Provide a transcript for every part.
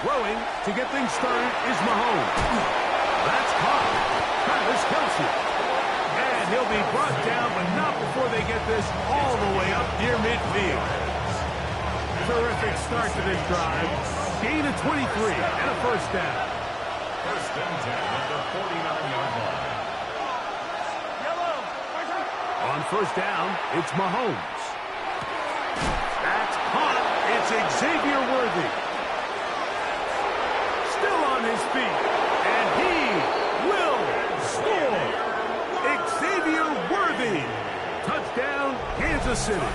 Throwing to get things started is Mahomes. That's caught. Travis Kelce. And he'll be brought down, but not before they get this all the way up near midfield. Terrific start to this drive. Gain of 23 and a first down. First and 10 at the 49-yard line. On first down, it's Mahomes. That's caught. It's Xavier Worthy. Still on his feet. And he will score. Xavier Worthy. Touchdown, Kansas City.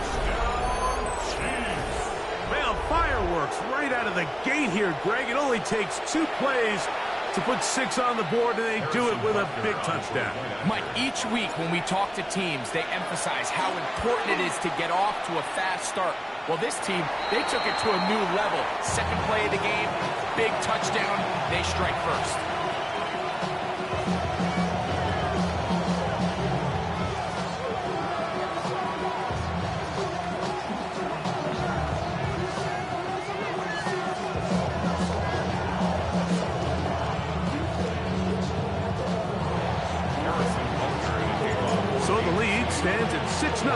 Well, fireworks right out of the gate here, Greg. It only takes 2 plays to put 6 on the board, and they do it with a big touchdown. Mike, each week when we talk to teams, they emphasize how important it is to get off to a fast start. Well, this team, they took it to a new level. Second play of the game, big touchdown, they strike first. So the lead stands at 6-0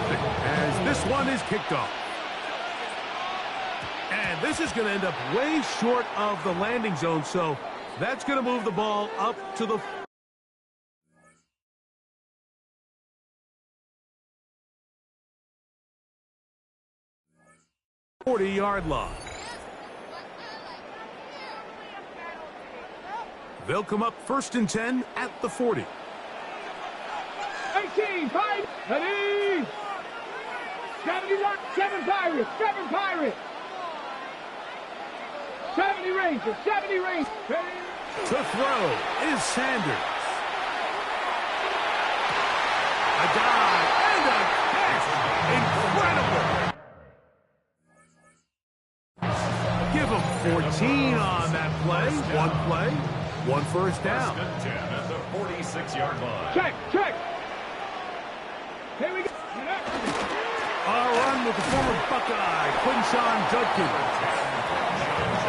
as this one is kicked off. And this is going to end up way short of the landing zone, so that's going to move the ball up to the 40-yard line. They'll come up first and 10 at the 40. 18, 5, ready, 7 Pirates, 7 Pirates, 70 Rangers, 70 Rangers, ready. To throw is Sanders. A dive and a catch. Incredible. Give him 14 on that play. One first down. First and 10 at the 46-yard line. Check. Here we go. A run with the former Buckeye, Quinshon Judkins.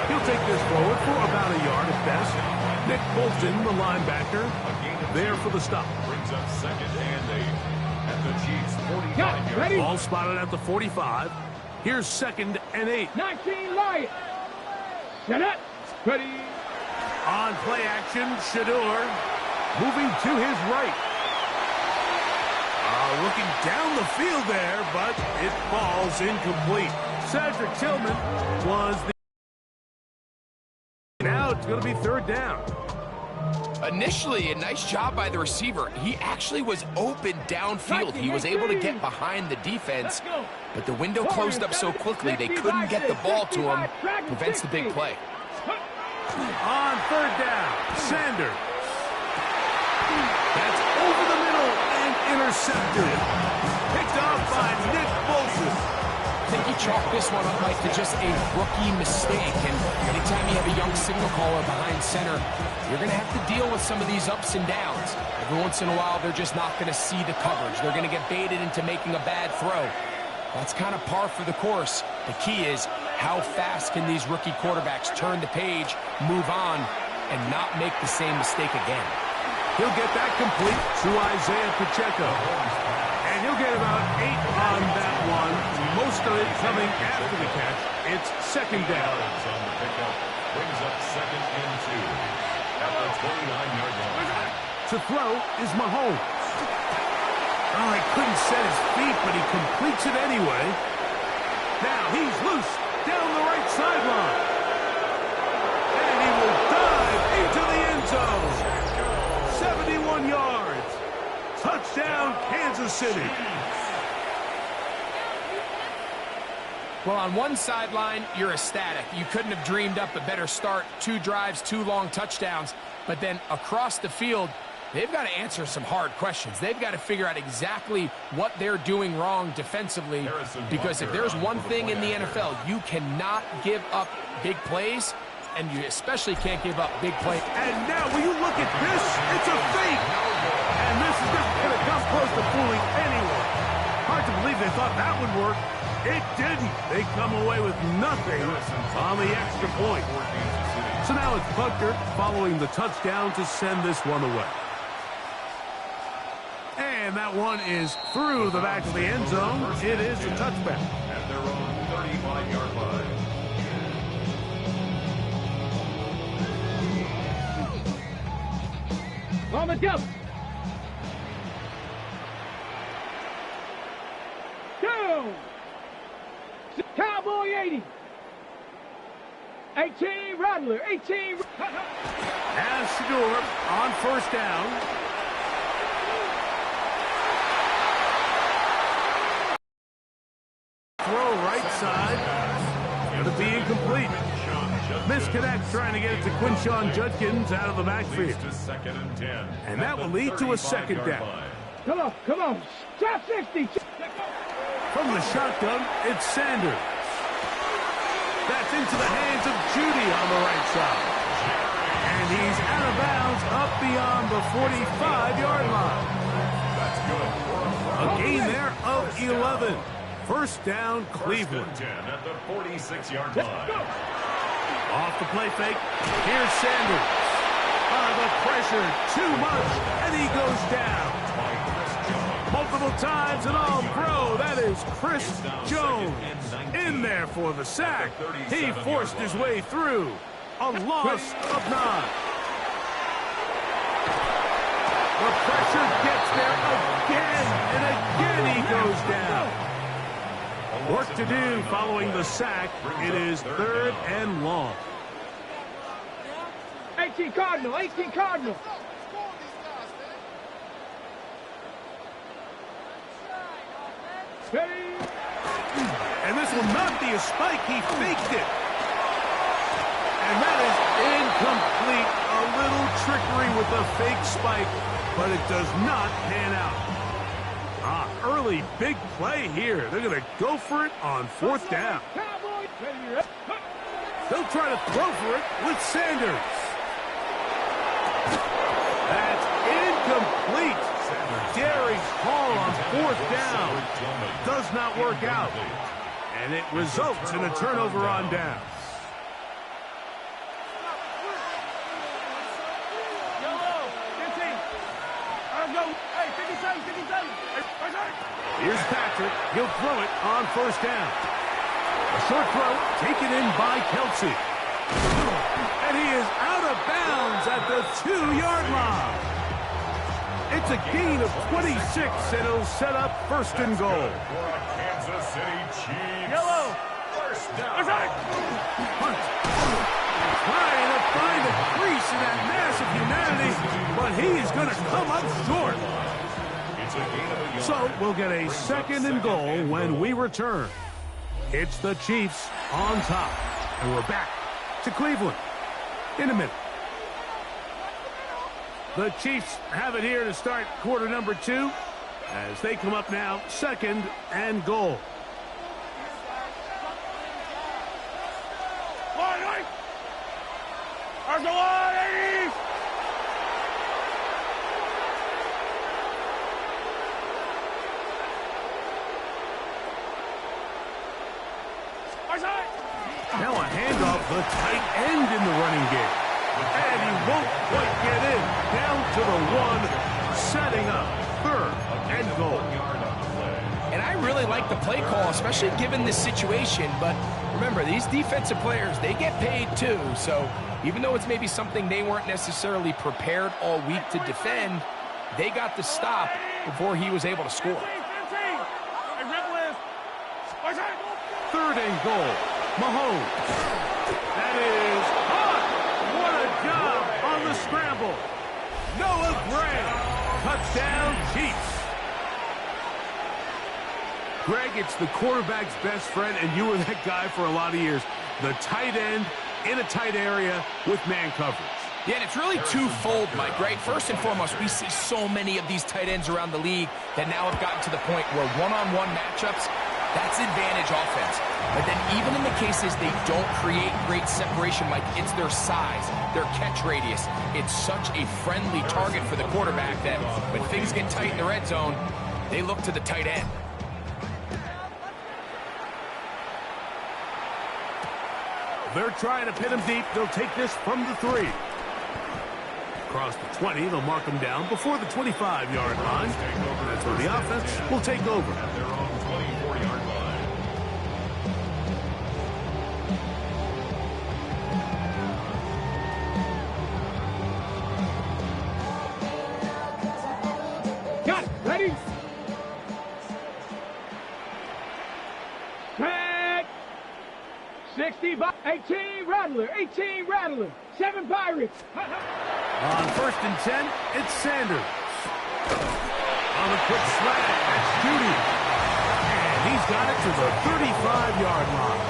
He'll take this forward for about a yard at best. Nick Bolton, the linebacker, there for the stop. Brings up second and 8 at the Chiefs' 45-yard line. Ball spotted at the 45. Here's second and 8. 19 Lions. Set up. Ready. On play action, Shedeur moving to his right. Looking down the field there, but it falls incomplete. Cedric Tillman was the... Now it's going to be third down. Initially, a nice job by the receiver. He actually was open downfield. He was able to get behind the defense, but the window closed up so quickly they couldn't get the ball to him. Prevents the big play. On third down, Sanders. That's over the middle and intercepted. Picked off by Nick Bolton. I think he chalked this one up, Mike, to just a rookie mistake. And anytime you have a young signal caller behind center, you're going to have to deal with some of these ups and downs. Every once in a while, they're just not going to see the coverage. They're going to get baited into making a bad throw. That's kind of par for the course. The key is how fast can these rookie quarterbacks turn the page, move on, and not make the same mistake again. He'll get that complete to Isaiah Pacheco. And he'll get about 8 on that one. Most of it coming after the catch. It's second down. On the pickup, brings up second and 2 at the 29-yard line. To throw is Mahomes. Oh, he couldn't set his feet, but he completes it anyway. Now he's loose down the right sideline. And he will dive into the end zone. 71 yards. Touchdown, Kansas City. Well, on one sideline, you're ecstatic. You couldn't have dreamed up a better start. 2 drives, 2 long touchdowns. But then across the field, they've got to answer some hard questions. They've got to figure out exactly what they're doing wrong defensively. Because if there's one thing in the NFL, you cannot give up big plays, and you especially can't give up big plays. And now, will you look at this? It's a fake. And this is not going to come close to fooling anyone. Hard to believe they thought that would work. It didn't. They come away with nothing on the extra point. So now it's Butker following the touchdown to send this one away. And that one is through the back of the end zone. It is a touchback. At their own 35-yard line. On the jump. 2. Cowboy 80. 18 Rattler. 18. As Shedeur on first down. Throw right side. Going to be incomplete. Misconnect trying to get it to Quinshon Judkins out of the backfield. And that will lead to a second down. Come on, come on. Shot 60. From the shotgun, it's Sanders. That's into the hands of Judy on the right side. And he's out of bounds up beyond the 45-yard line. A gain there of 11. First down, Cleveland. At the 46-yard line. Off the play fake. Here's Sanders. The pressure, too much, and he goes down. Multiple times and all pro. That is Chris Jones in there for the sack. He forced his way through. A loss of 9. The pressure gets there again, and again he goes down. Work to do following the sack. It is 3rd and long. 18 Cardinal. 18 Cardinal. And this will not be a spike. He faked it. And that is incomplete. A little trickery with the fake spike, but it does not pan out. Early big play here. They're going to go for it on 4th down. They'll try to throw for it with Sanders. That's incomplete. Darius Hall on 4th down. Does not work out. And it results in a turnover on downs. Here's Patrick. He'll throw it on 1st down. A short throw taken in by Kelsey. And he is out of bounds at the 2-yard line. It's a gain of 26, and it'll set up 1st and goal. Kansas City Chiefs. Yellow. First down. Hunt. Trying to find a crease in that mass of humanity, but he is going to come up short. So we'll get a 2nd and goal when we return. It's the Chiefs on top. And we're back to Cleveland in a minute. The Chiefs have it here to start quarter number 2 as they come up now 2nd and goal. Now a handoff, the tight end in the running game. And he won't quite get in. Down to the 1, setting up 3rd and goal. And I really like the play call, especially given this situation. But remember, these defensive players, they get paid too. So even though it's maybe something they weren't necessarily prepared all week to defend, they got the stop before he was able to score. 3rd and goal. Mahomes. That is hot. What a job on the scramble. Noah Gray. Touchdown, Chiefs. Greg, it's the quarterback's best friend, and you were that guy for a lot of years. The tight end in a tight area with man coverage. Yeah, and it's really twofold, Mike, right? First and foremost, we see so many of these tight ends around the league that now have gotten to the point where one-on-one matchups, that's advantage offense. But then even in the cases they don't create great separation, Mike, it's their size, their catch radius. It's such a friendly target for the quarterback that when things get tight in the red zone, they look to the tight end. They're trying to pin him deep. They'll take this from the 3. Across the 20, they'll mark him down before the 25-yard line. That's where the offense will take over. At their own 24-yard line. Got it. Ready? Tag. 60 by 18 Rattler. 18 Rattler. 7 Pirates. On 1st and 10, it's Sanders. On a quick slant, that's Judy. And he's got it to the 35-yard line.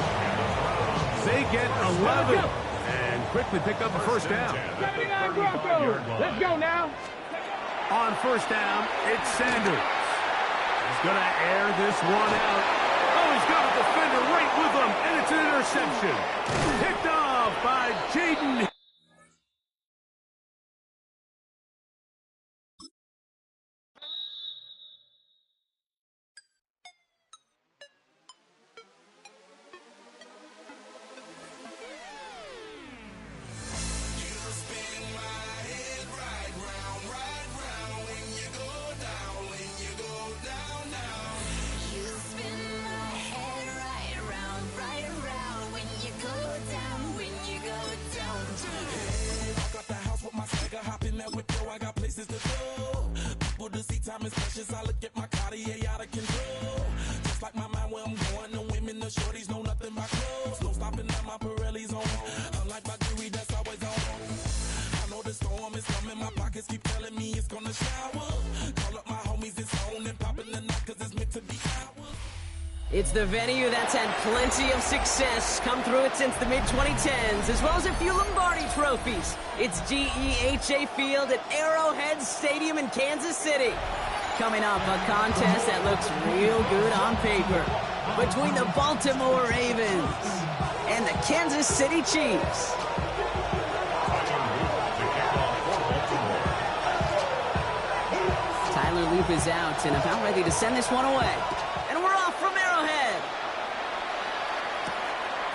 They get 11 and quickly pick up a first down. 79 Broncos. Let's go now. On 1st down, it's Sanders. He's going to air this one out. Oh, he's got a defender right with him, and it's an interception. Picked off by Jaden. Time is precious. I look at my Cartier out of control. Just like my mind where I'm going. The women, the shorties know nothing but clothes. No stopping at my Pirelli's on. Unlike my jewelry that's always on. I know the storm is coming. My pockets keep telling me it's gonna shower. Call up my homies, it's on and popping the night 'cause it's meant to be ours. It's the venue that's had plenty of success come through it since the mid-2010s, as well as a few Lombardi trophies. It's GEHA Field at Arrowhead Stadium in Kansas City. Coming up, a contest that looks real good on paper between the Baltimore Ravens and the Kansas City Chiefs. Tyler Loop is out and about ready to send this one away. And we're off from Arrowhead.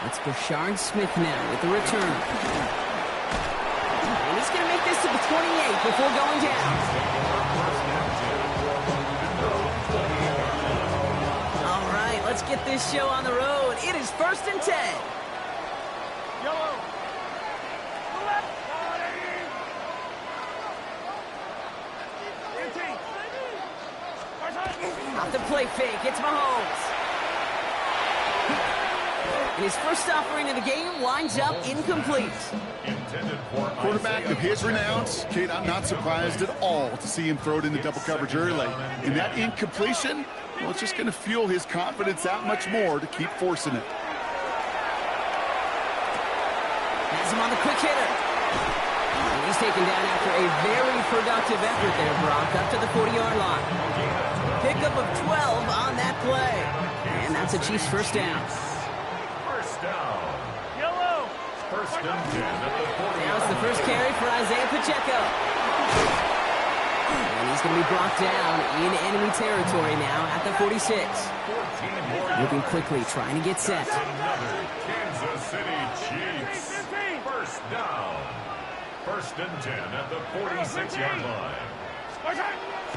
It's Brashard Smith now with the return. And he's going to make this to the 28 before going down. All right, let's get this show on the road. It is 1st and 10. Yellow. Off the play fake, it's Mahomes. And his first offering of the game winds up incomplete. Quarterback of his renowns, Kate, I'm not surprised at all to see him throw it into double coverage early. And that incompletion, well, it's just going to fuel his confidence that much more to keep forcing it. Has him on the quick hitter. And he's taken down after a very productive effort there, Brock, up to the 40-yard line. Pickup of 12 on that play. And that's a Chiefs first down. First down. Yellow. 1st and 10 at the 40. Now it's the first carry for Isaiah Pacheco. And he's going to be brought down in enemy territory now at the 46. Moving quickly, trying to get set. Another Kansas City Chiefs. First down. 1st and 10 at the 46-yard line.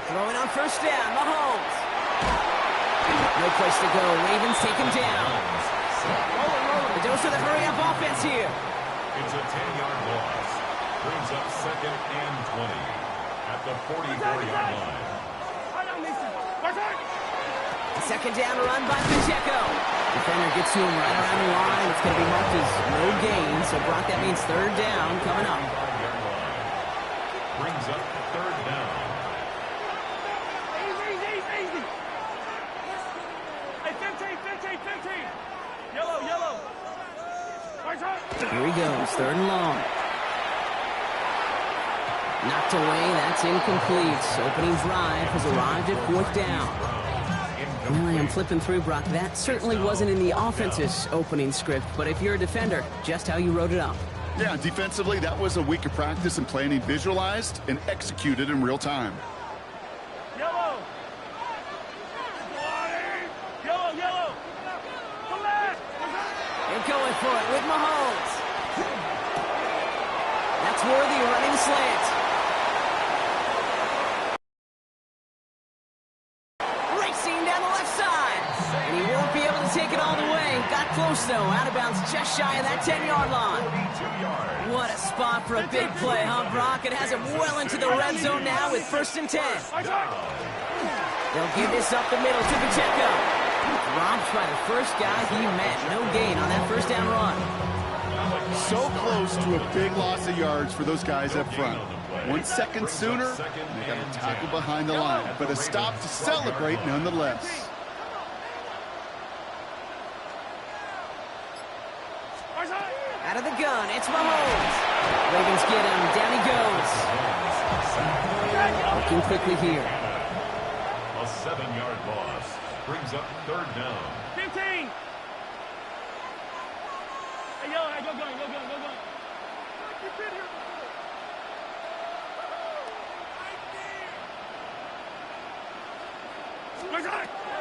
Throwing on first down, Mahomes. No place to go. Ravens take him down. The dose of the hurry-up offense here. It's a 10-yard loss. Brings up 2nd and 20 at the 44-yard line. Second down run by Pacheco. Defender gets to him right around the line. It's going to be marked as no gain. So, Brock, that means 3rd down coming up. 5-yard line. Brings up 3rd down. Easy. Hey, 15. Yellow. Here he goes, 3rd and long. Knocked away, that's incomplete. Opening drive has arrived at 4th down. Really, I'm flipping through, Brock. That certainly wasn't in the offense's opening script, but if you're a defender, just how you wrote it up. Yeah, defensively, that was a week of practice and planning visualized and executed in real time. Yellow. They're going for it with Mahomes. worthy running slant. Racing down the left side. And he won't be able to take it all the way. Got close, though. Out of bounds just shy of that 10-yard line. What a spot for a big play, huh, Brock? It has him well into the red zone now with 1st and 10. They'll give this up the middle to Pacheco. Dropped by the first guy he met. No gain on that 1st down run. So close to a big loss of yards for those guys up front. 1 second sooner, they got a tackle behind the line, but a stop to celebrate nonetheless. Out of the gun, it's Mahomes. Ravens get him. Down he goes. Looking quickly here. A 7-yard loss brings up 3rd down. 15. Hey, yo, go gun.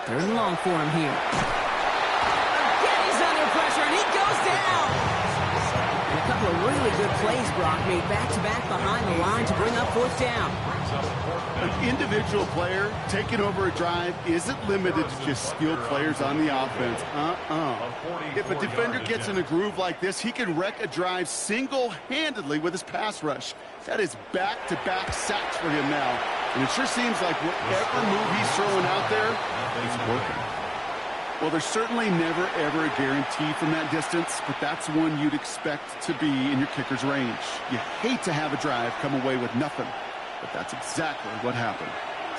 Third and long for him here. Again, he's under pressure, and he goes down. And a couple of really good plays, Brock, made back-to-back behind the line to bring up 4th down. An individual player taking over a drive isn't limited to just skilled players on the offense. If a defender gets in a groove like this, he can wreck a drive single-handedly with his pass rush. That is back-to-back sacks for him now. And it sure seems like whatever move he's throwing out there, it's working. Well, there's certainly never, ever a guarantee from that distance, but that's one you'd expect to be in your kicker's range. You hate to have a drive come away with nothing, but that's exactly what happened.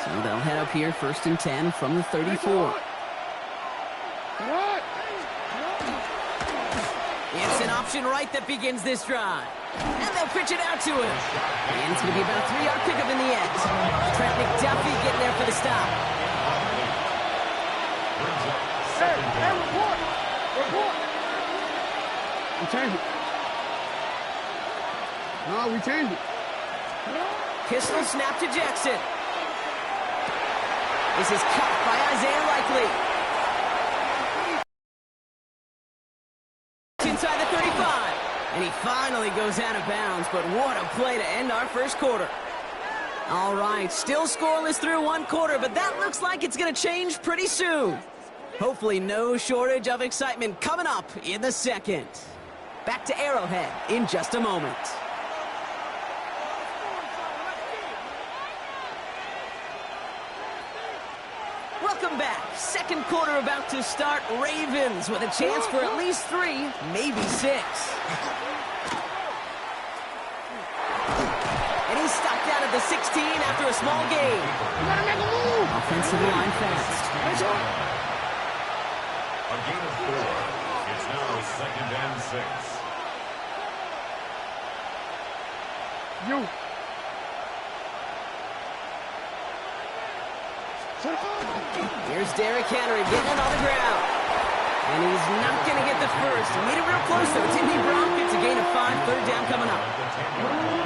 So they'll head up here, 1st and 10 from the 34. It's an option right that begins this drive. And they'll pitch it out to him. And it's going to be about a 3-yard pickup in the end. Trent McDuffie getting there for the stop. Hey, report. We changed it. No, we changed it. Pistol snap to Jackson. This is caught by Isaiah Likely. Inside the 35. And he finally goes out of bounds, but what a play to end our 1st quarter. All right, still scoreless through 1 quarter, but that looks like it's going to change pretty soon. Hopefully no shortage of excitement coming up in the 2nd. Back to Arrowhead in just a moment. Welcome back. 2nd quarter about to start. Ravens with a chance for at least 3, maybe 6. And he's stopped out at the 16 after a small gain. Offensive line fast. A gain of 4. It's now 2nd and 6. You. Here's Derrick Henry getting it on the ground. And he's not going to get the first. He made it real close, though. Timmy Brown gets a gain of 5, 3rd down coming up.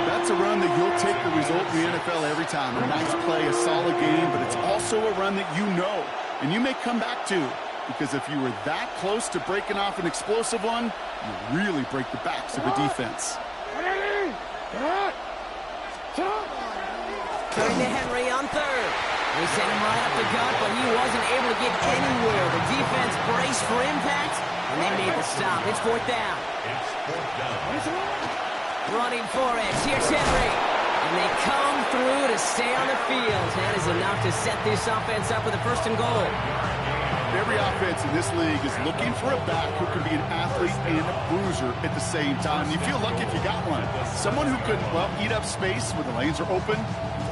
That's a run that you'll take the result in the NFL every time. A nice play, a solid game, but it's also a run that you know, and you may come back to, because if you were that close to breaking off an explosive one, you really break the backs of the defense. Turning to Henry on 3rd. They sent him right up the gut, but he wasn't able to get anywhere. The defense braced for impact, and they made the stop. It's 4th down. It's 4th down. Running for it. Here's Henry. And they come through to stay on the field. That is enough to set this offense up with a 1st and goal. Every offense in this league is looking for a back who can be an athlete and a bruiser at the same time. You feel lucky if you got one. Someone who can, well, eat up space when the lanes are open,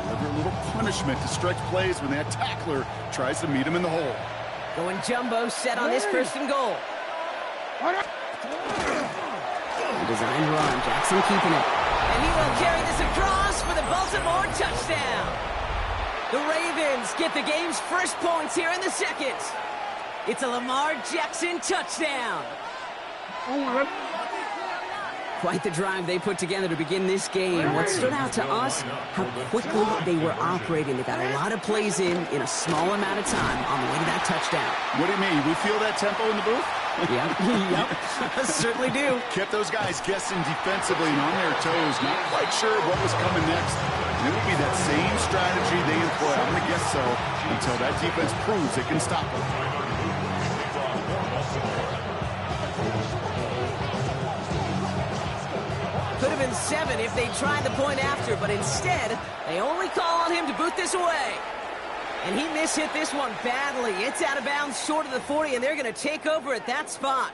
deliver a little punishment to stretch plays when that tackler tries to meet him in the hole. Going jumbo set on this 1st and goal. Designed run. Jackson keeping it. And he will carry this across for the Baltimore touchdown. The Ravens get the game's first points here in the 2nd. It's a Lamar Jackson touchdown. Quite the drive they put together to begin this game. What stood out to us, how quickly they were operating. They got a lot of plays in a small amount of time on the way to that touchdown. What do you mean? We feel that tempo in the booth? Yep, certainly do. Kept those guys guessing defensively and on their toes, not quite sure what was coming next. And it will be that same strategy they employ, I'm going to guess so, until that defense proves it can stop them. Could have been 7 if they tried the point after, but instead, they only call on him to boot this away. And he mishit this one badly. It's out of bounds short of the 40, and they're going to take over at that spot.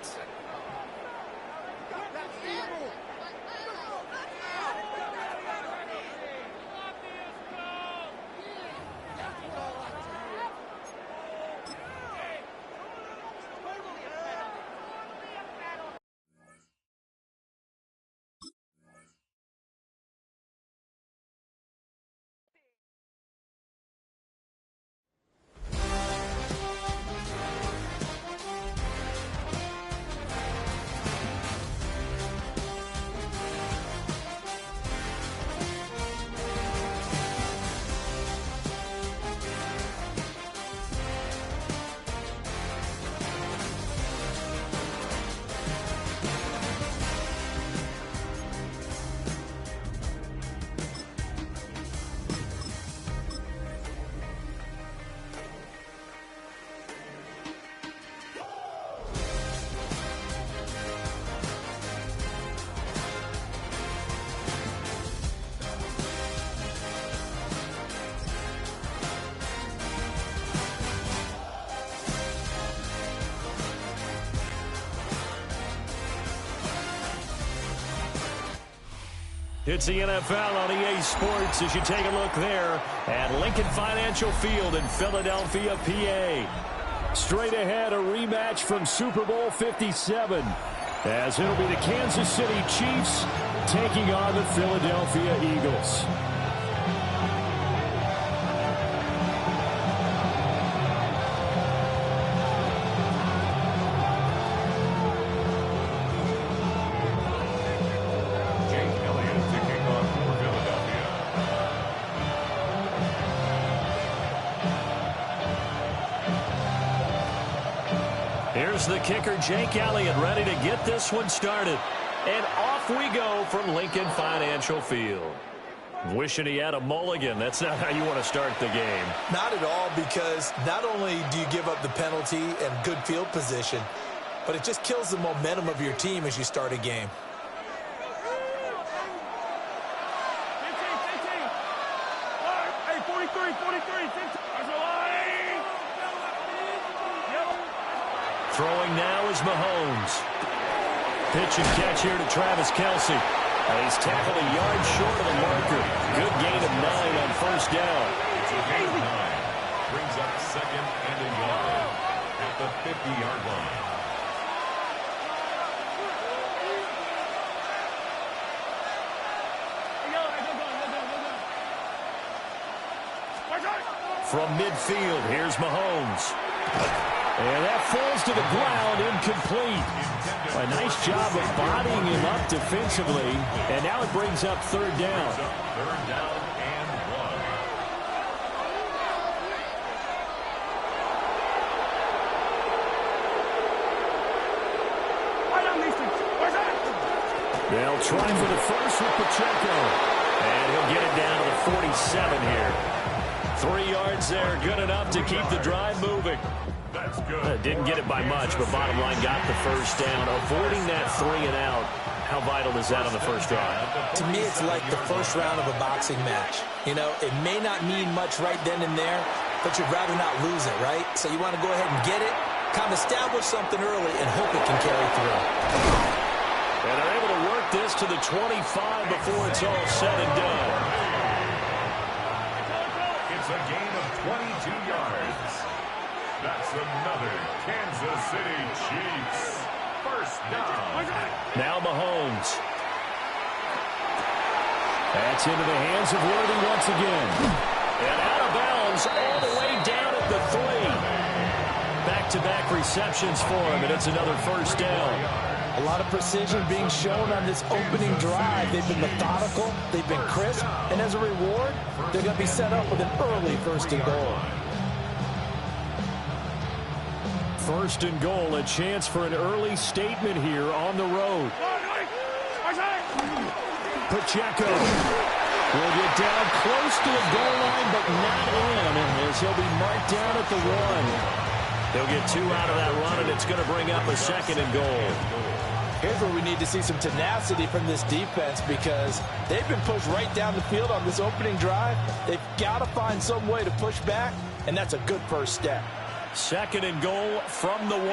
It's the NFL on EA Sports as you take a look there at Lincoln Financial Field in Philadelphia, PA. Straight ahead, a rematch from Super Bowl 57 as it'll be the Kansas City Chiefs taking on the Philadelphia Eagles. Here's the kicker, Jake Elliott, ready to get this one started. And off we go from Lincoln Financial Field. Wishing he had a mulligan. That's not how you want to start the game. Not at all, because not only do you give up the penalty and good field position, but it just kills the momentum of your team as you start a game. Hey, 43, 15. Throwing now is Mahomes. Pitch and catch here to Travis Kelce. And he's tackled a yard short of the marker. Good gain of 9 on first down. It's a gain of 9. Brings up second and a yard at the 50-yard line. From midfield, here's Mahomes. And that falls to the ground, incomplete. A nice job of bodying him up defensively. And now it brings up third down. Third down and 1. They'll try for the first with Pacheco. And he'll get it down to the 47 here. 3 yards there, good enough to keep the drive moving. That's good. Didn't get it by much, but bottom line got the first down. Avoiding that 3 and out, how vital is that on the first drive? To me, it's like the first round of a boxing match. You know, it may not mean much right then and there, but you'd rather not lose it, right? So you want to go ahead and get it, kind of establish something early, and hope it can carry through. And they're able to work this to the 25 before it's all said and done. It's a gain of 22 yards. That's another Kansas City Chiefs first down. Now Mahomes. That's into the hands of Worthy once again. And out of bounds all the way down at the 3. Back-to-back receptions for him, and it's another first down. A lot of precision being shown on this opening drive. They've been methodical, they've been crisp, and as a reward, they're going to be set up with an early 1st and goal. 1st and goal, a chance for an early statement here on the road. Pacheco will get down close to the goal line, but not in, as he'll be marked down at the 1. They'll get 2 out of that run, and it's going to bring up a 2nd and goal. Here's where we need to see some tenacity from this defense, because they've been pushed right down the field on this opening drive. They've got to find some way to push back, and that's a good first step. 2nd and goal from the 1.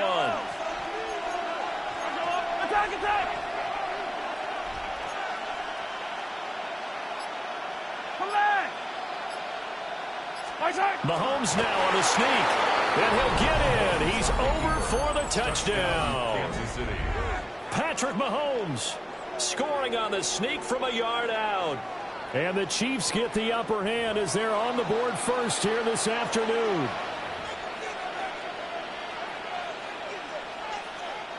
Attack! Mahomes now on a sneak, and he'll get in. He's over for the touchdown. Kansas City. Patrick Mahomes scoring on the sneak from a yard out. And the Chiefs get the upper hand as they're on the board first here this afternoon.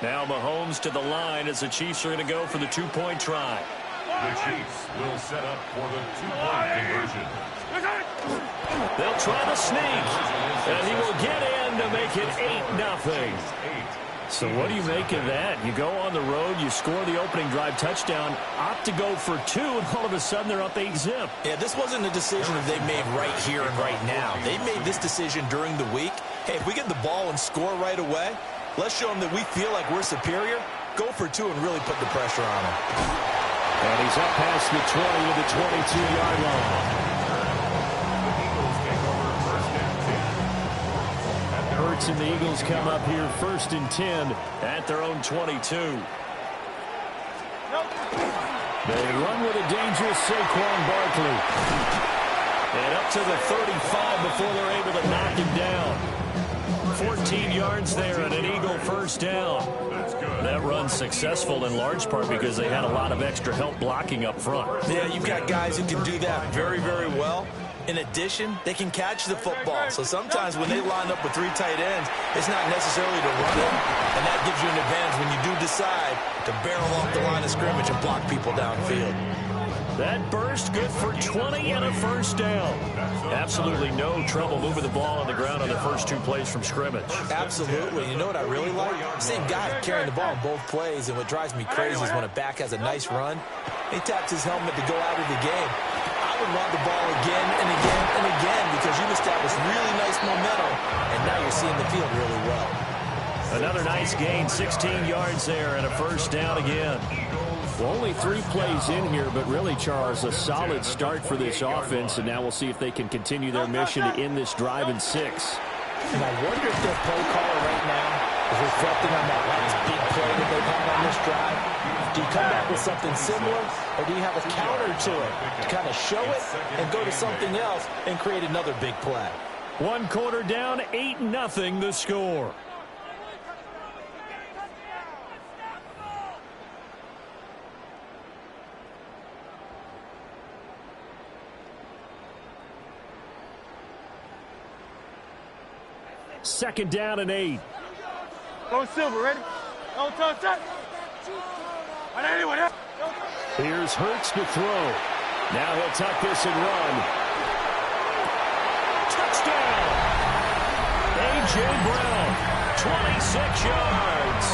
Now Mahomes to the line as the Chiefs are going to go for the 2-point try. The Chiefs will set up for the 2-point conversion. They'll try the sneak, and he will get in to make it 8-0. So what do you make of that? You go on the road, you score the opening drive touchdown, opt to go for 2, and all of a sudden they're up 8-zip. Yeah, this wasn't a decision that they made right here and right now. They made this decision during the week. Hey, if we get the ball and score right away, let's show them that we feel like we're superior. Go for 2 and really put the pressure on them. And he's up past the 20 to the 22-yard line. Hurts and the Eagles come up here 1st and 10 at their own 22. They run with a dangerous Saquon Barkley. And up to the 35 before they're able to knock him down. 14 yards there and an Eagle 1st down. That run's successful in large part because they had a lot of extra help blocking up front. Yeah, you've got guys who can do that very, very well. In addition, they can catch the football. So sometimes when they line up with 3 tight ends, it's not necessarily to run it, and that gives you an advantage when you do decide to barrel off the line of scrimmage and block people downfield. That burst good for 20 and a 1st down. Absolutely no trouble moving the ball on the ground on the first 2 plays from scrimmage. Absolutely. You know what I really like? Same guy carrying the ball in both plays, and what drives me crazy is when a back has a nice run, he taps his helmet to go out of the game. I would run the ball again and again and again because you've established really nice momentum, and now you're seeing the field really well. Another nice gain, 16 yards there, and a 1st down again. Well, only 3 plays in here, but really, Charles, a solid start for this offense, and now we'll see if they can continue their mission to end this drive in 6. And I wonder if their play caller right now is reflecting on that last big play that they've had on this drive. Do you come back with something similar, or do you have a counter to it to kind of show it and go to something else and create another big play? 1 quarter down, 8-0 the score. Second down and 8. Go Silver, ready? Go touch that. Here's Hurts to throw. Now he'll tuck this and run. Touchdown! A.J. Brown, 26 yards.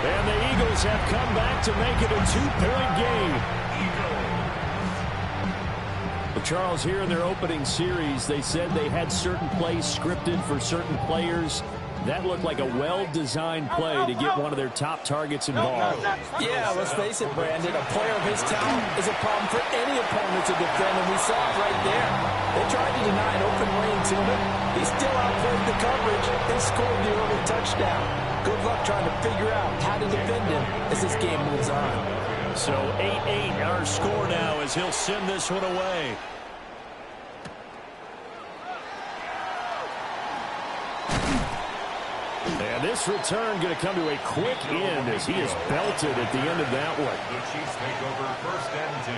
And the Eagles have come back to make it a 2-point game. Well, Charles, here in their opening series, they said they had certain plays scripted for certain players. That looked like a well-designed play to get one of their top targets involved. Yeah, let's face it, Brandon. A player of his talent is a problem for any opponent to defend, and we saw it right there. They tried to deny an open lane to him. He still outplayed the coverage and scored the early touchdown. Good luck trying to figure out how to defend him as this game moves on. So 8-8 our score now as he'll send this one away. And this return going to come to a quick end as he is belted at the end of that one. The Chiefs take over 1st and 10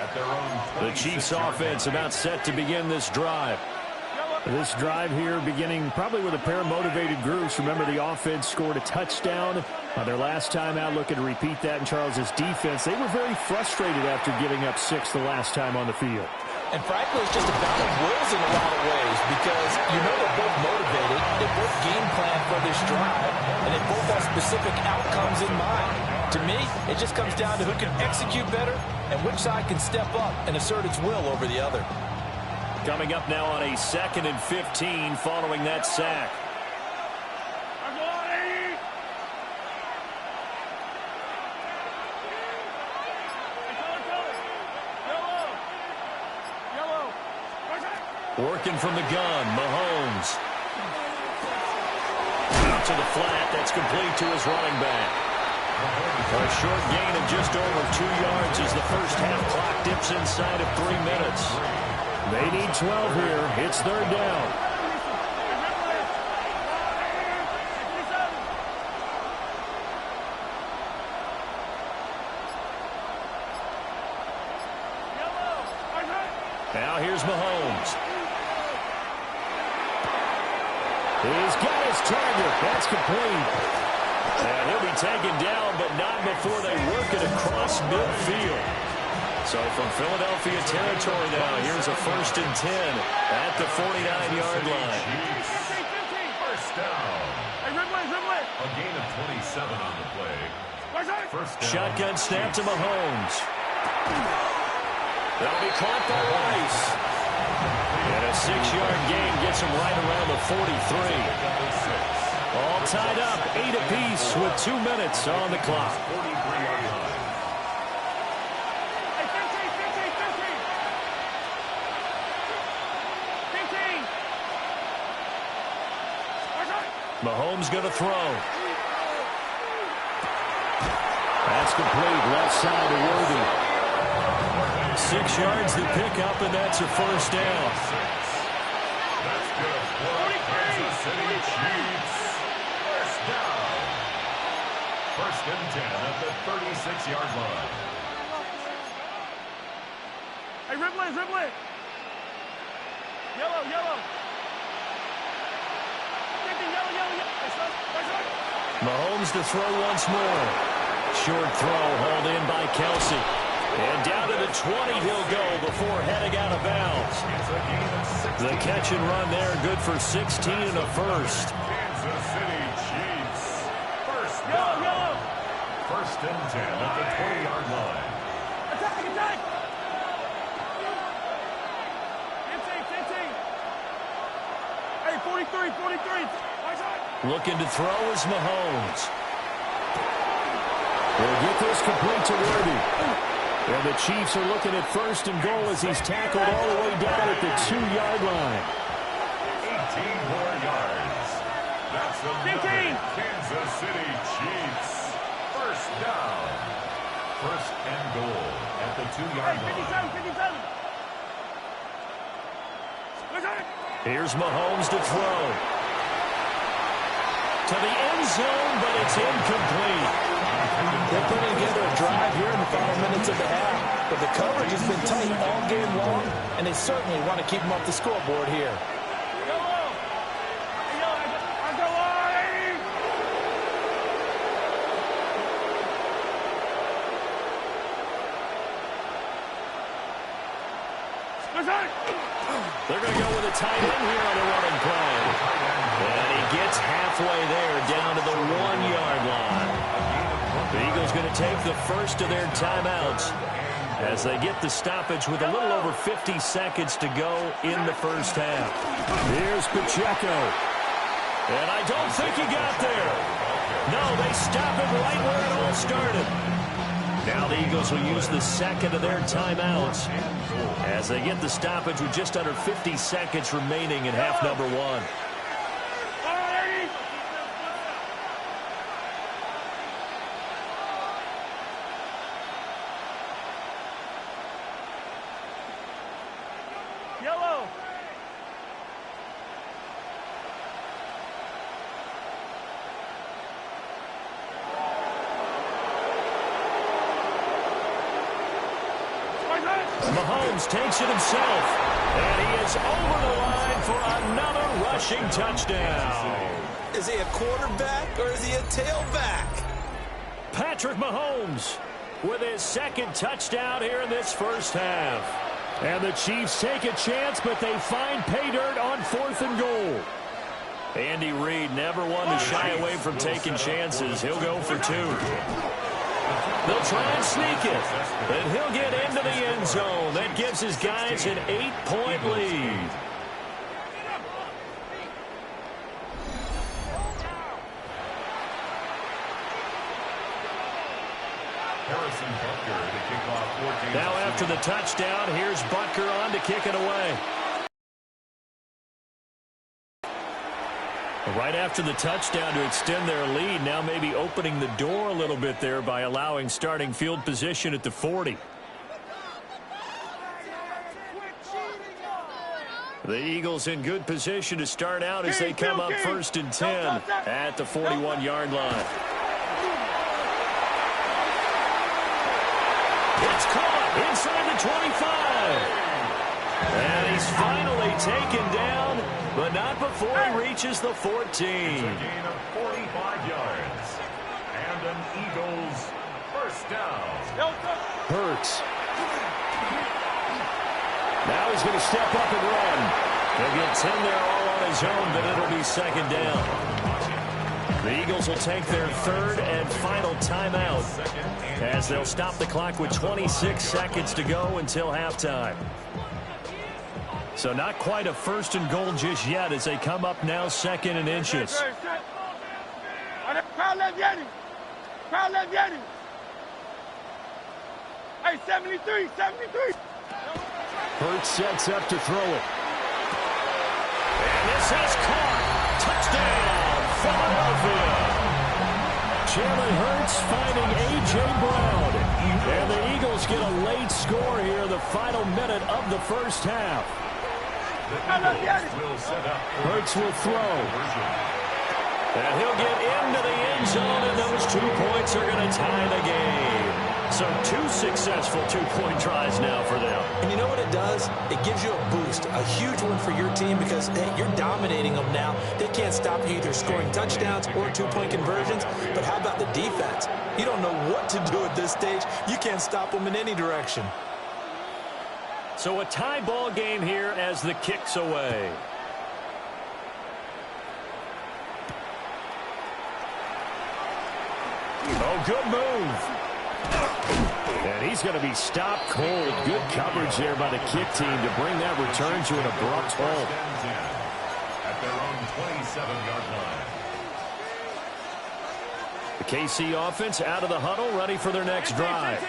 at their own 26. The Chiefs offense about set to begin this drive. This drive here beginning probably with a pair of motivated groups. Remember, the offense scored a touchdown on their last time out. Looking to repeat that in Charles' defense. They were very frustrated after giving up 6 the last time on the field. And frankly, it's just a battle of wills in a lot of ways because you know they're both motivated, they both game plan for this drive, and they both have specific outcomes in mind. To me, it just comes down to who can execute better and which side can step up and assert its will over the other. Coming up now on a 2nd and 15 following that sack. Working from the gun, Mahomes. Out to the flat, that's complete to his running back. A short gain of just over 2 yards as the first half clock dips inside of 3 minutes. They need 12 here. It's 3rd down. Now here's Mahomes. He's got his target. That's complete. And he'll be taken down, but not before they work it across midfield. So from Philadelphia territory now, here's a 1st and 10 at the 49-yard line. First down. A gain of 27 on the play. First down. Shotgun snap to Mahomes. That'll be caught by Rice. And a 6-yard gain gets him right around the 43. All tied up, 8 apiece with 2 minutes on the clock. 43-yard line. Mahomes going to throw. That's complete, left side to Worthy. 6 yards to pick up, and that's a first down. That's good for Kansas City Chiefs. First down. 1st and 10 at the 36-yard line. Hey, Ripley. Yellow. Mahomes to throw once more. Short throw hauled in by Kelsey. And down to the 20 he'll go before heading out of bounds. The catch and run there, good for 16 and a first. Kansas City Chiefs. First down. 1st and 10 at the 20-yard line. Attack! 15. Hey, 43. Looking to throw is Mahomes. Will get this complete to Worthy. And the Chiefs are looking at 1st and goal as he's tackled all the way down at the 2-yard line. 18 more yards. That's another Kansas City Chiefs. First down. 1st and goal at the 2-yard line. 57. Here's Mahomes to throw. To the end zone, but it's incomplete. They're putting together a drive here in the final minutes of the half, but the coverage has been tight all game long, and they certainly want to keep them off the scoreboard here. They're going to go with a tight end here on the running play. And he gets halfway there down to the 1-yard line. The Eagles going to take the first of their timeouts as they get the stoppage with a little over 50 seconds to go in the first half. Here's Pacheco. And I don't think he got there. No, they stop him right where it all started. Now the Eagles will use the second of their timeouts as they get the stoppage with just under 50 seconds remaining in half number 1. Yellow. Mahomes takes it himself. And he is over the line for another rushing touchdown. Is he a quarterback or is he a tailback? Patrick Mahomes with his second touchdown here in this first half. And the Chiefs take a chance, but they find pay dirt on 4th and goal. Andy Reid never one to shy away from taking chances. He'll go for 2. They'll try and sneak it, and he'll get into the end zone. That gives his guys an 8-point lead. Now after the touchdown, here's Butker on to kick it away. Right after the touchdown to extend their lead, now maybe opening the door a little bit there by allowing starting field position at the 40. The Eagles in good position to start out as they come up 1st and 10 at the 41-yard line. It's caught inside the 25. And he's finally taken down, but not before he reaches the 14. It's a gain of 45 yards. And an Eagles first down. Hurts. Now he's going to step up and run. He'll get 10 there all on his own, but it'll be 2nd down. The Eagles will take their 3rd and final timeout as they'll stop the clock with 26 seconds to go until halftime. So not quite a 1st and goal just yet as they come up now 2nd and inches. Crowd left Yeti. Crowd left Yeti. Hey, 73, 73. Hurts sets up to throw it. And this is caught. Touchdown, Philadelphia. Jalen Hurts finding A.J. Brown. And the Eagles get a late score here in the final minute of the first half. Hurts will throw. And he'll get into the end zone, and those 2 points are going to tie the game. So 2 successful 2-point tries now for them. And you know what it does? It gives you a boost, a huge one for your team because, hey, you're dominating them now. They can't stop you either scoring touchdowns or 2-point conversions. But how about the defense? You don't know what to do at this stage. You can't stop them in any direction. So a tie ball game here as the kick's away. Oh, good move. And he's going to be stopped cold. Good coverage there by the kick team to bring that return to an abrupt halt. At their own 27-yard line. The KC offense out of the huddle, ready for their next drive.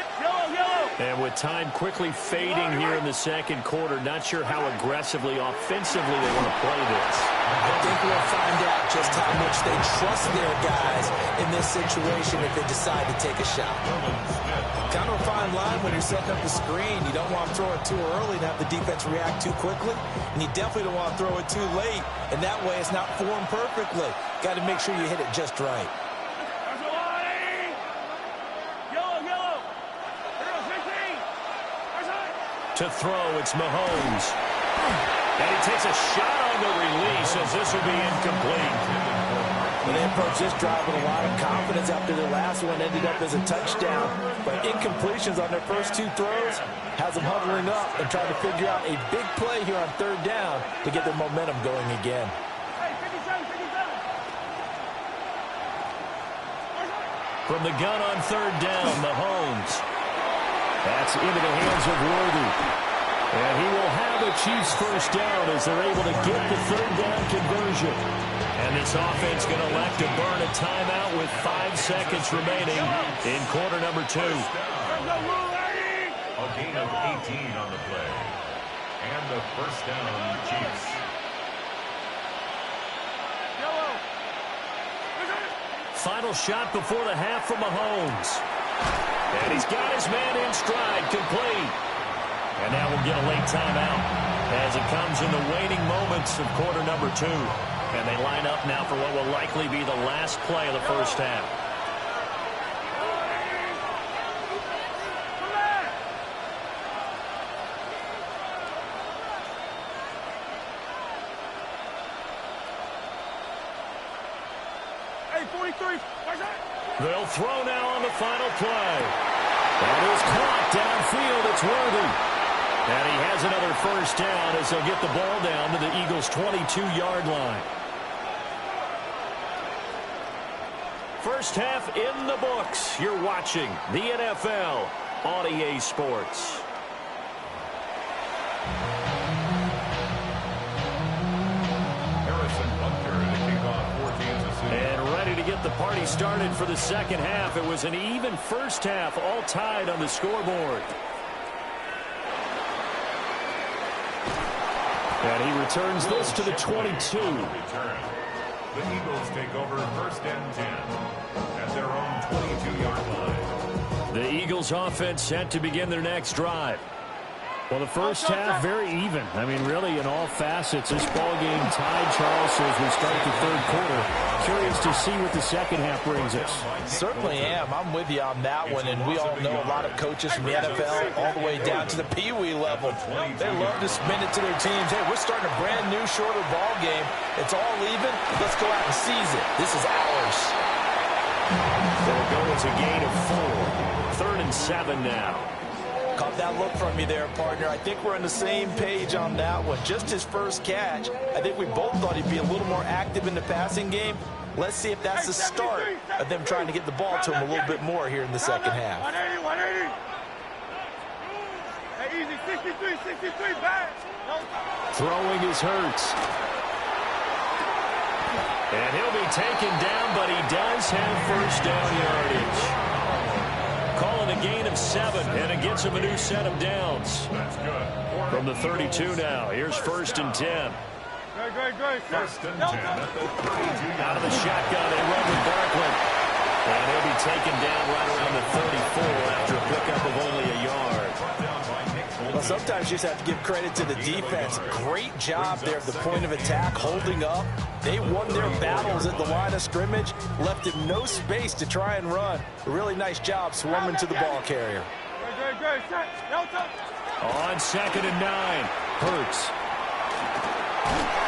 And with time quickly fading here in the 2nd quarter, not sure how aggressively, offensively they want to play this. I think we'll find out just how much they trust their guys in this situation if they decide to take a shot. Kind of a fine line when you're setting up the screen. You don't want to throw it too early and have the defense react too quickly. And you definitely don't want to throw it too late. And that way it's not formed perfectly. Got to make sure you hit it just right. To throw, it's Mahomes. And he takes a shot on the release as this will be incomplete. And they approach this drive with a lot of confidence after their last one ended up as a touchdown. But incompletions on their first 2 throws has them huddling up and trying to figure out a big play here on 3rd down to get their momentum going again. From the gun on 3rd down, Mahomes. That's into the hands of Worthy. And he will have the Chiefs first down as they're able to get the 3rd down conversion. And this offense going to elect to burn a timeout with 5 seconds remaining in quarter number 2. A gain of 18 on the play. And the first down, Chiefs. Final shot before the half from Mahomes. And he's got his man in stride, complete. And now we'll get a late timeout as it comes in the waning moments of quarter number 2. And they line up now for what will likely be the last play of the first half. Hey, 43. They'll throw now on the final play. That is caught downfield. It's Worthy. And he has another first down as they'll get the ball down to the Eagles' 22-yard line. First half in the books. You're watching the NFL on EA Sports. And ready to get the party started for the second half. It was an even first half, all tied on the scoreboard. And he returns this to the 22. The Eagles take over first and 10 at their own 22-yard line. The Eagles offense set to begin their next drive. Well, the first half, very even. I mean, really, in all facets, this ball game tied, Charles, as we start the third quarter. Curious to see what the second half brings us. Certainly am. I'm with you on that one, and we all know a lot of coaches from the NFL all the way down to the Pee-wee level. They love to spin it to their teams. Hey, we're starting a brand new, shorter ball game. It's all even. Let's go out and seize it. This is ours. They'll go as a gain of 4. 3rd and 7 now. Caught that look from you there, partner. I think we're on the same page on that one. Just his first catch. I think we both thought he'd be a little more active in the passing game. Let's see if that's the start of them trying to get the ball to him a little bit more here in the second half. 180. Hey, easy. 63, back. Throwing is Hurts. And he'll be taken down, but he does have first down yardage. Calling a gain of 7, and it gets him a new set of downs. That's good. From the 32 now, here's 1st and 10. Great. First and 10 at the 32. Out of the shotgun, they run with Barkley. And he'll be taken down right around the 34 after a pickup of only a yard. Well, sometimes you just have to give credit to the defense. Great job there at the point of attack, holding up. They won their battles at the line of scrimmage, left him no space to try and run. A really nice job swarming to the ball carrier. Great. On 2nd and 9, Hurts.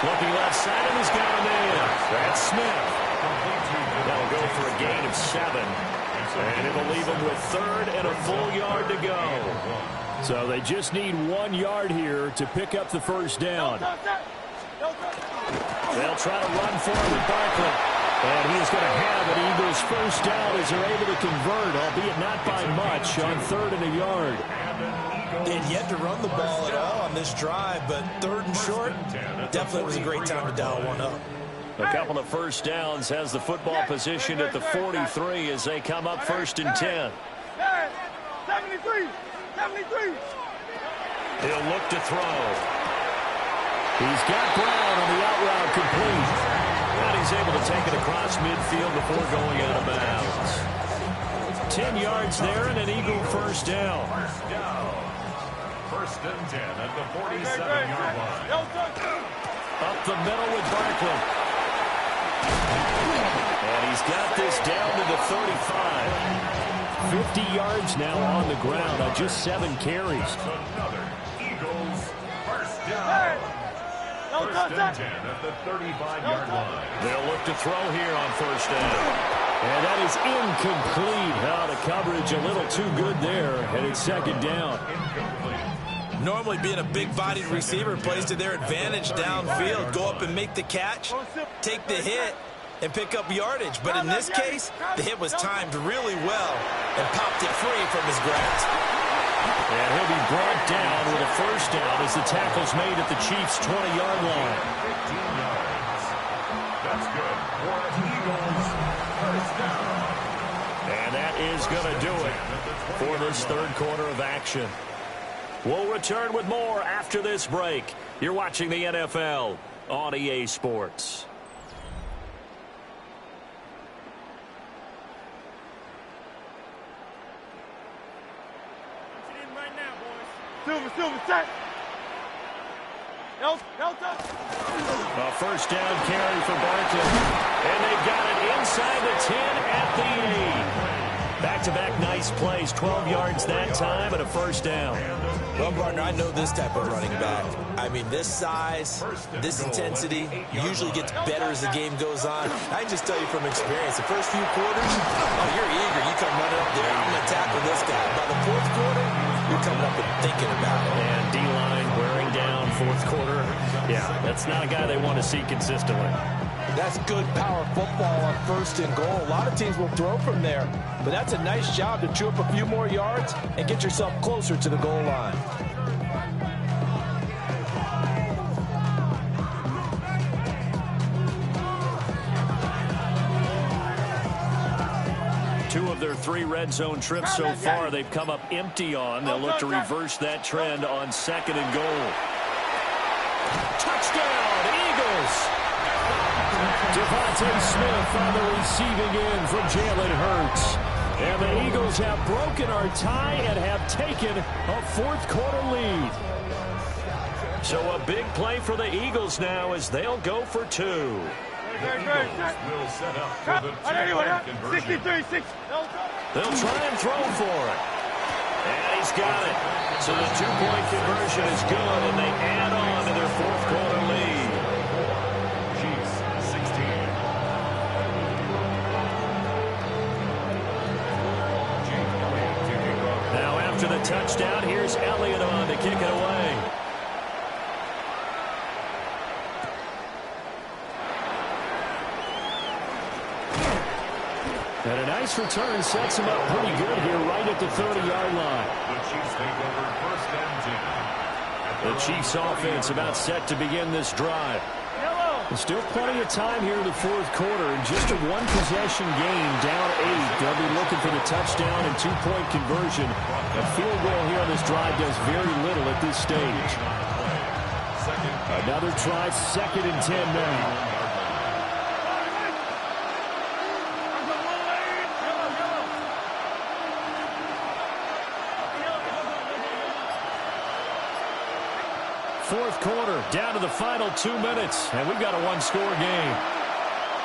Looking left side, and he's got a man. That's Smith. That'll go for a gain of 7. And it'll leave him with 3rd and a full yard to go. So they just need 1 yard here to pick up the first down. They'll try to run for him with Barkley. And he's going to have an Eagles first down as they're able to convert, albeit not by much, on 3rd and a yard. They'd yet to run the ball at all on this drive, but 3rd and short, definitely was a great time to dial one up. A couple of first downs, has the football positioned at the 43 as they come up 1st and 10. 73. He'll look to throw. He's got Brown on the out route complete. And he's able to take it across midfield before going out of bounds. 10 yards there and an Eagle first down. First and 10 at the 47-yard line. Up the middle with Barkley. And he's got this down to the 35. 50 yards now on the ground on just 7 carries. Another Eagles first down. First and 10 at the 35-yard line. They'll look to throw here on first down. And that is incomplete. Now the coverage a little too good there, and it's 2nd down. Normally being a big-bodied receiver plays to their advantage downfield. Go up and make the catch, take the hit, and pick up yardage. But in this case, the hit was timed really well and popped it free from his grasp. And he'll be brought down with a first down as the tackle's made at the Chiefs' 20-yard line. 15 yards. That's good for Eagles first down. And that is going to do it for this 3rd quarter of action. We'll return with more after this break. You're watching the NFL on EA Sports. Silver, set. No. A first down carry for Barkley. And they've got it inside the 10 at the 8. Back back-to-back nice plays. 12 yards that time and a first down. Well, partner, I know this type of running back. I mean, this size, this intensity usually gets better as the game goes on. I can just tell you from experience, the first few quarters, oh, you're eager. You come running up there, I'm going to tackle this guy. By the fourth quarter, you're coming up and thinking about it. And D-line wearing down fourth quarter. Yeah, that's not a guy they want to see consistently. That's good power football on first and goal. A lot of teams will throw from there, but that's a nice job to chew up a few more yards and get yourself closer to the goal line. Two of their 3 red zone trips so far, they've come up empty on. They'll look to reverse that trend on second and goal. Touchdown, Eagles! Devontae Smith on the receiving end from Jalen Hurts. And the Eagles have broken our tie and have taken a fourth quarter lead. So a big play for the Eagles now as they'll go for 2. Will set up for the 2-point conversion. 63-6. They'll try and throw for it. And he's got it. So the 2-point conversion is good, and they add on to their fourth quarter lead. Chiefs 16. Now after the touchdown, here's Elliott on to kick it away. And a nice return sets him up pretty good here right at the 30-yard line. The Chiefs take over first and 10. The Chiefs offense about set to begin this drive. There's still plenty of time here in the fourth quarter. And just a one-possession game, down 8. They'll be looking for the touchdown and 2-point conversion. A field goal here on this drive does very little at this stage. Another try, second and 10 now. Fourth quarter, down to the final 2 minutes, and we've got a one-score game.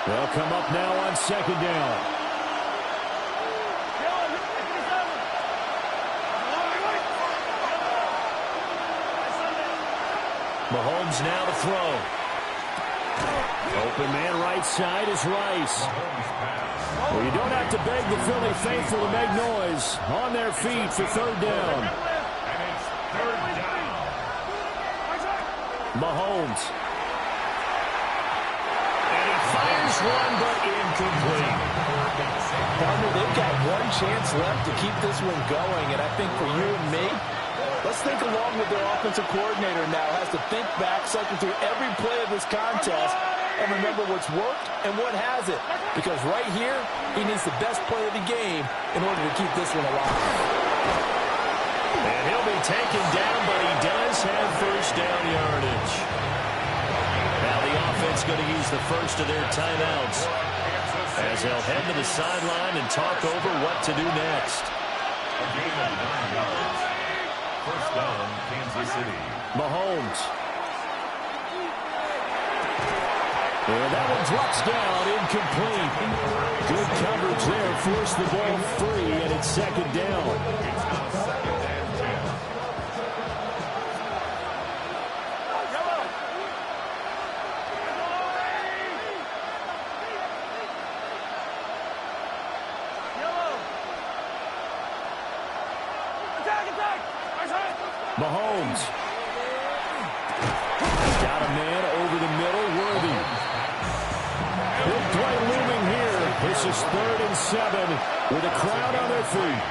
They'll come up now on second down. Mahomes now to throw. Open man right side is Rice. Well, you don't have to beg the Philly faithful to make noise. On their feet for third down. And it's third down. Mahomes. And he fires one, but incomplete. Partner, they've got one chance left to keep this one going, and I think for you and me, let's think along with their offensive coordinator now. Has to think back, cycle through every play of this contest, and remember what's worked and what hasn't. Because right here, he needs the best play of the game in order to keep this one alive. And he'll be taken down, but he does have first down yardage. Now the offense going to use the first of their timeouts as they'll head to the sideline and talk over what to do next. A gain of 9 yards. First down, Kansas City. Mahomes. And that one drops down, incomplete. Good coverage there, forced the ball free, and it's second down. It's now second and 10. Mahomes. Got a man over the middle, Worthy. Big play looming here. This is 3rd and 7 with a crowd on their feet.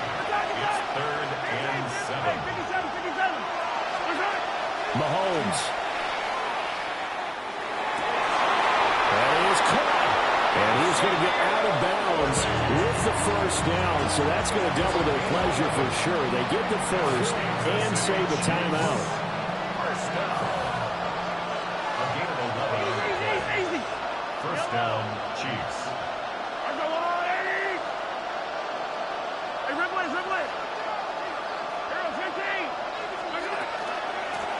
It's 3rd and 7. Mahomes. And he is caught. And he's going to get out of bounds with the first down. So that's going to double their pleasure for sure. They get the first and save the timeout. First down. A gain of 11 on the play. First down, Chiefs.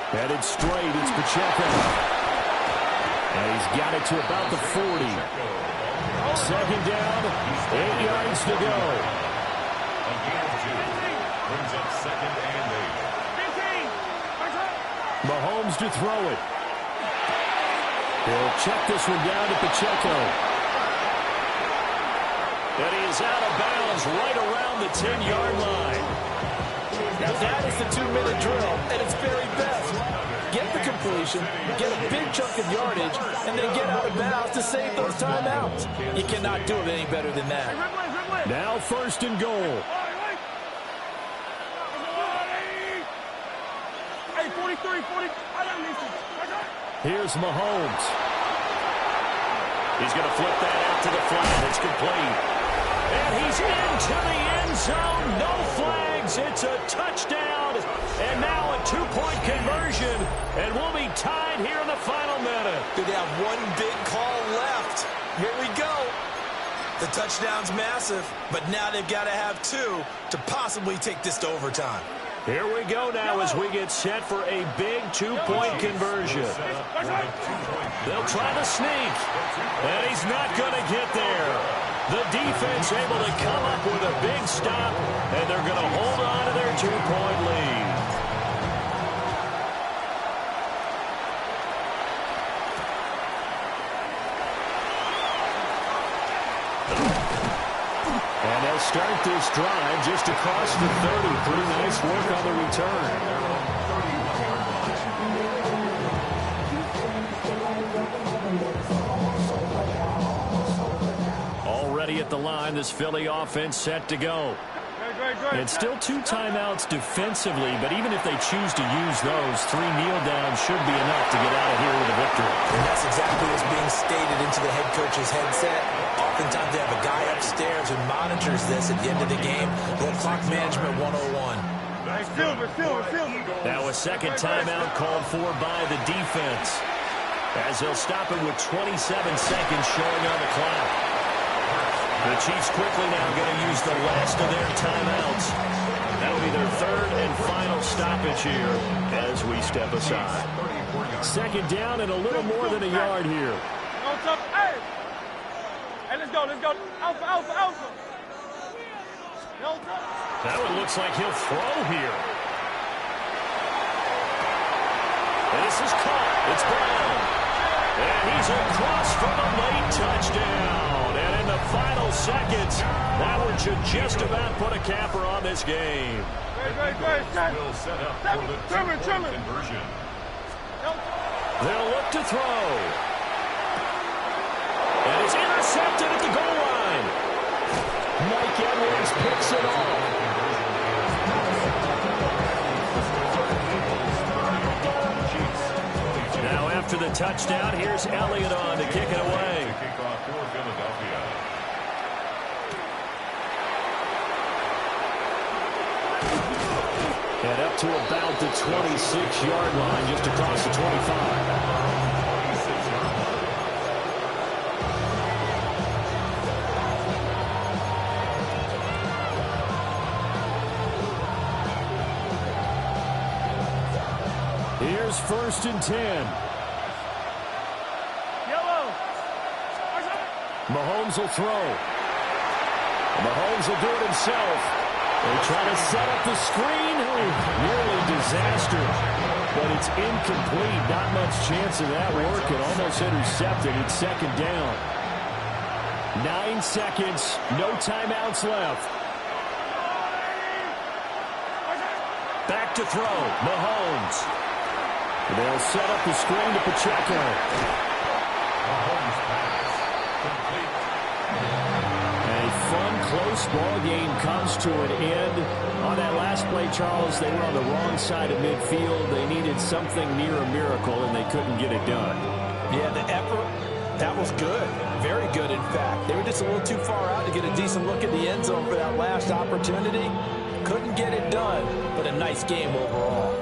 Headed straight, it's Pacheco. And he's got it to about the 40. Second down, 8 yards to go. A gain of 2. Brings up 2nd and 8. Mahomes to throw it. He'll check this one down to Pacheco. And he is out of bounds right around the 10-yard line. Now that is the 2-minute drill at its very best. Get the completion, get a big chunk of yardage, and then get out of bounds to save those timeouts. You cannot do it any better than that. Now 1st and goal. Hey, 43, 40. Here's Mahomes. He's going to flip that out to the flat. It's complete. And he's into the end zone. No flags. It's a touchdown. And now a 2-point conversion. And we'll be tied here in the final minute. They have one big call left. Here we go. The touchdown's massive, but now they've got to have 2 to possibly take this to overtime. Here we go now as we get set for a big 2-point conversion. They'll try to sneak, and he's not going to get there. The defense able to come up with a big stop, and they're going to hold on to their 2-point lead. And they'll start this drive just across the 30. Pretty nice work on the return. Already at the line, this Philly offense set to go. And still 2 timeouts defensively, but even if they choose to use those, 3 kneel downs should be enough to get out of here with a victory. And that's exactly what's being stated into the head coach's headset. Oftentimes they have a guy upstairs who monitors this at the end of the game. Little clock management 101. Now a second timeout called for by the defense, as they'll stop it with 27 seconds showing on the clock. The Chiefs quickly now going to use the last of their timeouts. That'll be their 3rd and final stoppage here as we step aside. 2nd down and a little more than a yard here. Hey, let's go. Alpha. That one looks like he'll throw here. And this is caught. It's Brown. And he's across for the late touchdown. And in the final seconds, that one should just about put a capper on this game. Will set up for the 2-point conversion. They'll look to throw. And it's intercepted at the goal line. Mike Edwards picks it off. Now after the touchdown, here's Elliott on to kick it away. Kickoff for Philadelphia. And up to about the 26-yard line, just across the 25. Here's 1st and 10. Mahomes will throw. Mahomes will do it himself. They try to set up the screen. Nearly disaster. But it's incomplete. Not much chance of that working. Almost intercepted. It's 2nd down. 9 seconds. No timeouts left. Back to throw. Mahomes. They'll set up the screen to Pacheco. Mahomes pass. Complete. A fun, close ball game comes to an end. On that last play, Charles, they were on the wrong side of midfield. They needed something near a miracle, and they couldn't get it done. Yeah, the effort, that was good. Very good, in fact. They were just a little too far out to get a decent look at the end zone for that last opportunity. Couldn't get it done, but a nice game overall.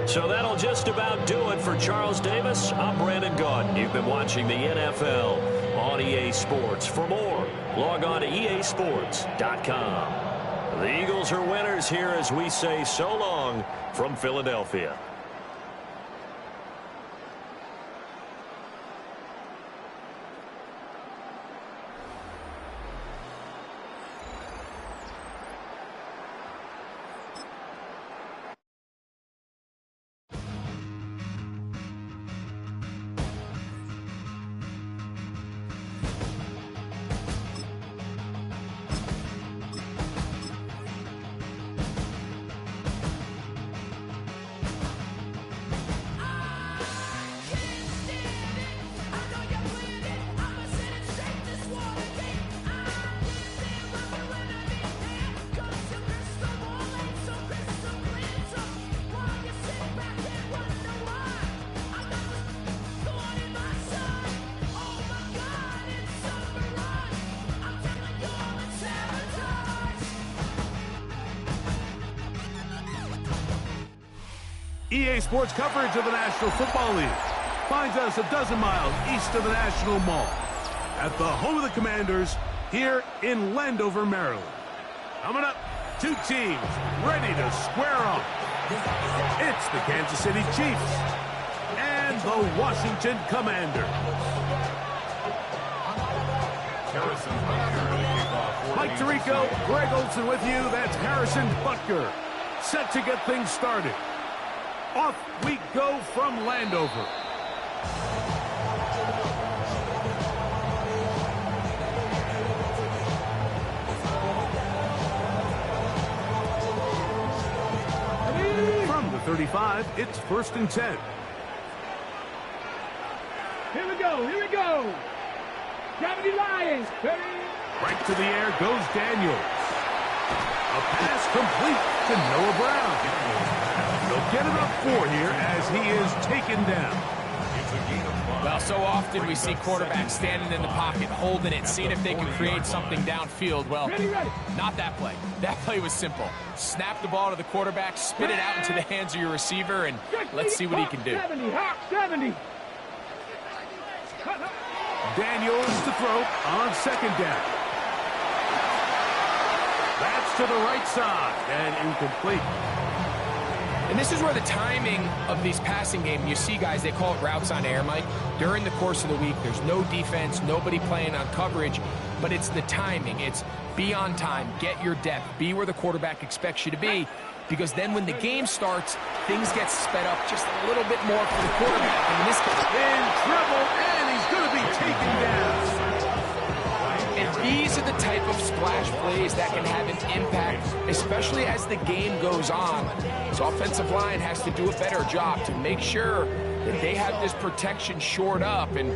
So that'll just about do it for Charles Davis. I'm Brandon Gaudin. You've been watching the NFL on EA Sports. For more, log on to easports.com. The Eagles are winners here as we say so long from Philadelphia. EA Sports coverage of the National Football League finds us a dozen miles east of the National Mall at the home of the Commanders here in Landover, Maryland. Coming up, two teams ready to square off. It's the Kansas City Chiefs and the Washington Commanders. Mike Tirico, Greg Olson with you. That's Harrison Butker. Set to get things started. Off we go from Landover. From the 35, it's 1st and 10. Here we go, here we go. Gravity Lions. Right to the air goes Daniels. A pass complete to Noah Brown. They'll get it up 4 here as he is taken down. Well, so often we see quarterbacks standing in the pocket, holding it, seeing if they can create something downfield. Well, not that play. That play was simple. Snap the ball to the quarterback, spit it out into the hands of your receiver, and let's see what he can do. 70. Daniels to throw on 2nd down. That's to the right side and incomplete. And this is where the timing of these passing games, you see guys, they call it routes on air, Mike. During the course of the week, there's no defense, nobody playing on coverage, but it's the timing. It's be on time, get your depth, be where the quarterback expects you to be, because then when the game starts, things get sped up just a little bit more for the quarterback. And this in trouble, and he's going to be taken down. And these are the type of splash plays that can have an impact, especially as the game goes on. So offensive line has to do a better job to make sure that they have this protection shored up and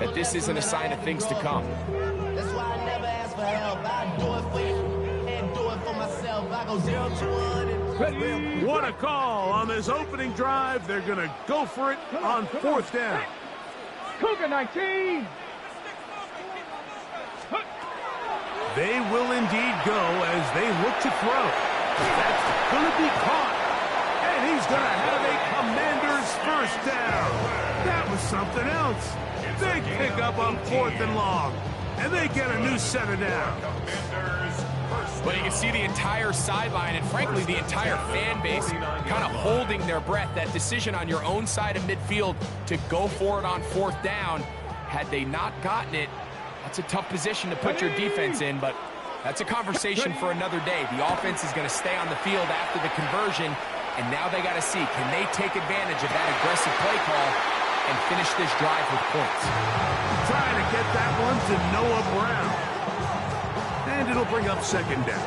that this isn't a sign of things to come. That's why I never ask for help. I do it for you and do it for myself. I go 0 to 1. What a call on this opening drive. They're going to go for it on 4th down. Cougar 19. They will indeed go as they look to throw. That's going to be caught. And he's going to have a Commanders 1st down. That was something else. They pick up on 4th and long. And they get a new set of downs. Well, you can see the entire sideline and, frankly, the entire fan base kind of holding their breath. That decision on your own side of midfield to go for it on 4th down, had they not gotten it, that's a tough position to put your defense in, but that's a conversation for another day. The offense is going to stay on the field after the conversion, and now they got to see, can they take advantage of that aggressive play call and finish this drive with points? Trying to get that one to Noah Brown. And it'll bring up 2nd down.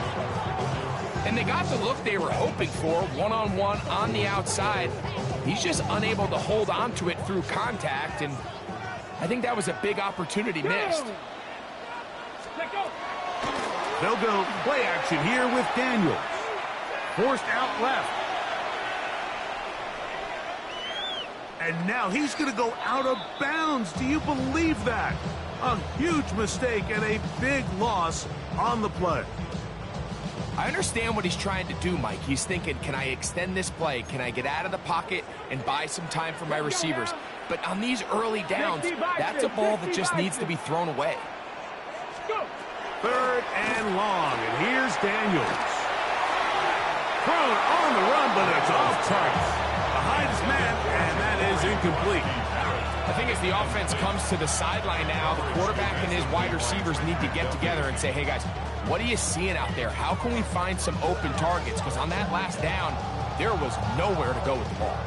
And they got the look they were hoping for, one-on-one on the outside. He's just unable to hold on to it through contact, and I think that was a big opportunity missed. They'll go play action here with Daniels. Forced out left. And now he's going to go out of bounds. Do you believe that? A huge mistake and a big loss on the play. I understand what he's trying to do, Mike. He's thinking, can I extend this play? Can I get out of the pocket and buy some time for my receivers? But on these early downs, that's a ball that just needs to be thrown away. 3rd and long, and here's Daniels. Thrown on the run, but it's off target. Behind his man, and that is incomplete. I think as the offense comes to the sideline now, the quarterback and his wide receivers need to get together and say, hey guys, what are you seeing out there? How can we find some open targets? Because on that last down, there was nowhere to go with the ball.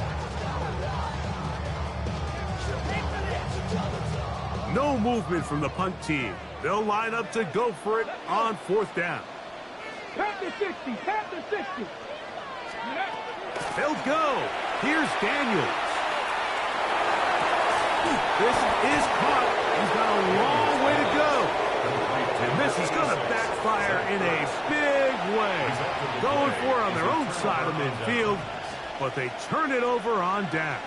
No movement from the punt team. They'll line up to go for it on 4th down. Panther 60, Panther 60. They'll go. Here's Daniels. This is caught. He's got a long way to go. And this is going to backfire in a big way. Going for it on their own side of midfield, but they turn it over on downs.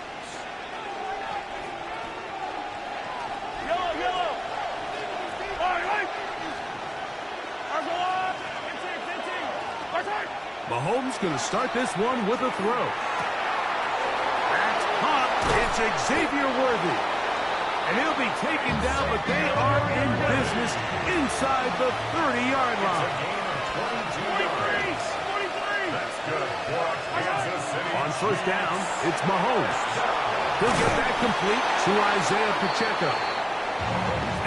Mahomes going to start this one with a throw. It's Xavier Worthy. And he'll be taken down, but they are in business inside the 30-yard line. That's good for Kansas City. On first down, it's Mahomes. He'll get that complete to Isaiah Pacheco.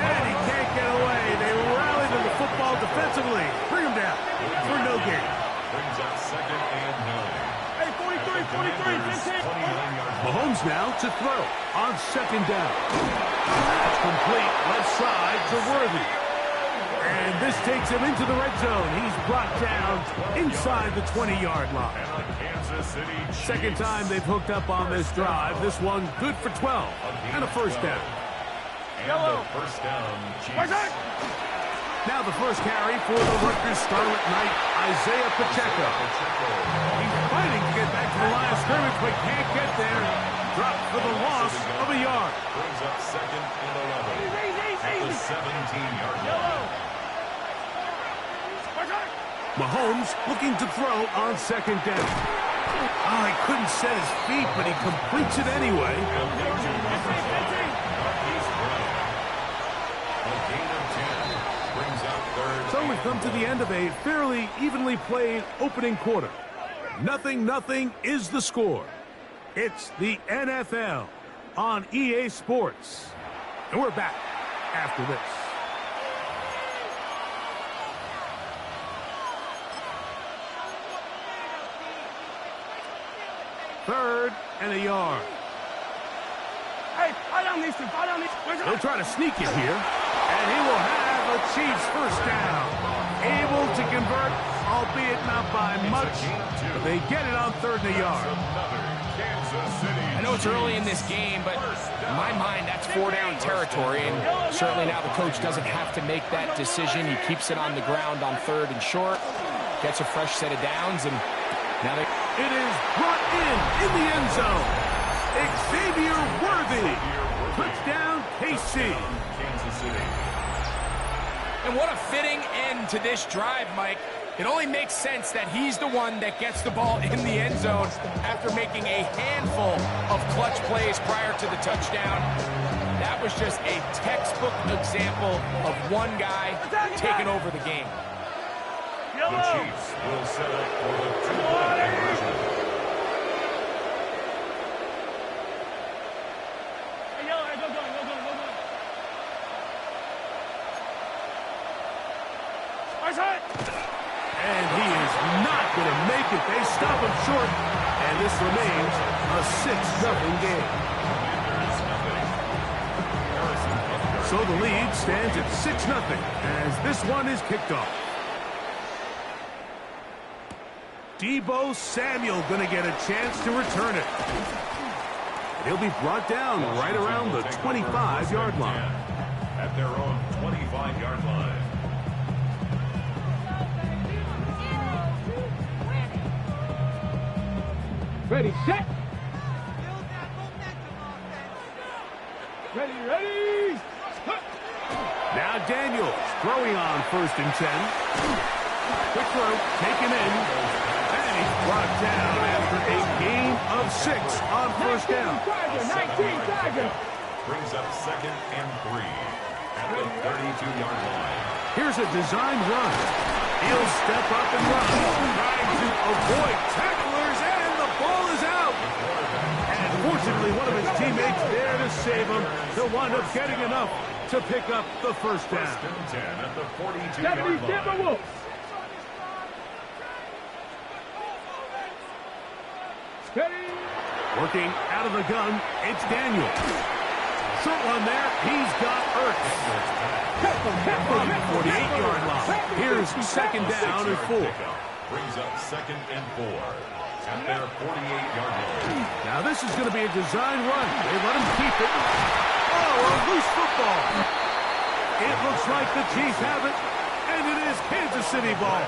And he can't get away. They rally to the football defensively. Bring him down for no gain. Brings up second and 9. Hey, 43, 15. Mahomes now to throw on second down. That's complete left side to Worthy. And this takes him into the red zone. He's brought down inside the 20-yard line. Second time they've hooked up on this drive. This one good for 12 and a first down. And the first down, Chiefs. Now the first carry for the Rutgers Scarlet Knight, Isaiah Pacheco. He's fighting to get back to the line of scrimmage, but can't get there. Dropped for the loss of a yard. Brings up second and 11 at the 17-yard line. Mahomes looking to throw on second down. Oh, he couldn't set his feet, but he completes it anyway. So we've come to the end of a fairly evenly played opening quarter. 0-0 is the score. It's the NFL on EA Sports. And we're back after this. Third and a yard. Hey, fall down these two. He'll try to sneak it here. And he will have a Chiefs first down. Able to convert, albeit not by much. But they get it on third and a yard. I know it's early in this game, but in my mind, that's 4-down territory. And certainly now the coach doesn't have to make that decision. He keeps it on the ground on third and short. Gets a fresh set of downs, and now they... It is brought in the end zone. Xavier Worthy. Touchdown, KC. Kansas City. And what a fitting end to this drive, Mike. It only makes sense that he's the one that gets the ball in the end zone after making a handful of clutch plays prior to the touchdown. That was just a textbook example of one guy taking over the game. The Chiefs will set up for the two-point conversion. And he is not going to make it. They stop him short. And this remains a 6-0 game. So the lead stands at 6-0 as this one is kicked off. Deebo Samuel going to get a chance to return it. He'll be brought down right around the 25-yard line. At their own 25-yard line. Ready, set. Ready. Now Daniels throwing on first and 10. Quick throw, taken in. And he's brought down after a gain of 6 on first down. 19 Tiger. Brings up second and 3 at the 32-yard line. Here's a design run. He'll step up and run, trying to avoid tacklers, and the ball is out. And fortunately, one of his teammates there to save him. He'll wind up getting enough to pick up the first down. First and 10 at the 42-yard line. Working out of the gun, it's Daniel. Short one there, he's got Ertz. From the 48-yard line. Here's second down and 4. Brings up second and 4 at their 48-yard line. Now this is going to be a design run. They let him keep it. Oh, a loose football. It looks like the Chiefs have it, and it is Kansas City ball.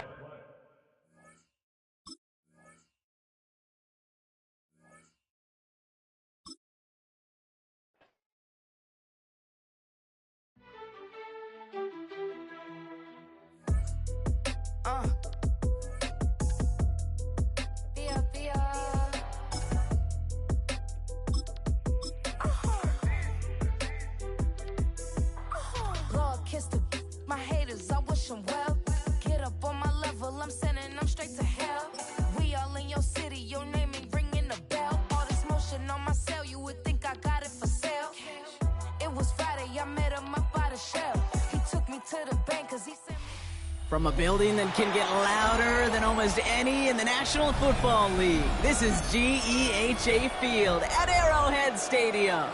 From a building that can get louder than almost any in the National Football League, this is GEHA Field at Arrowhead Stadium.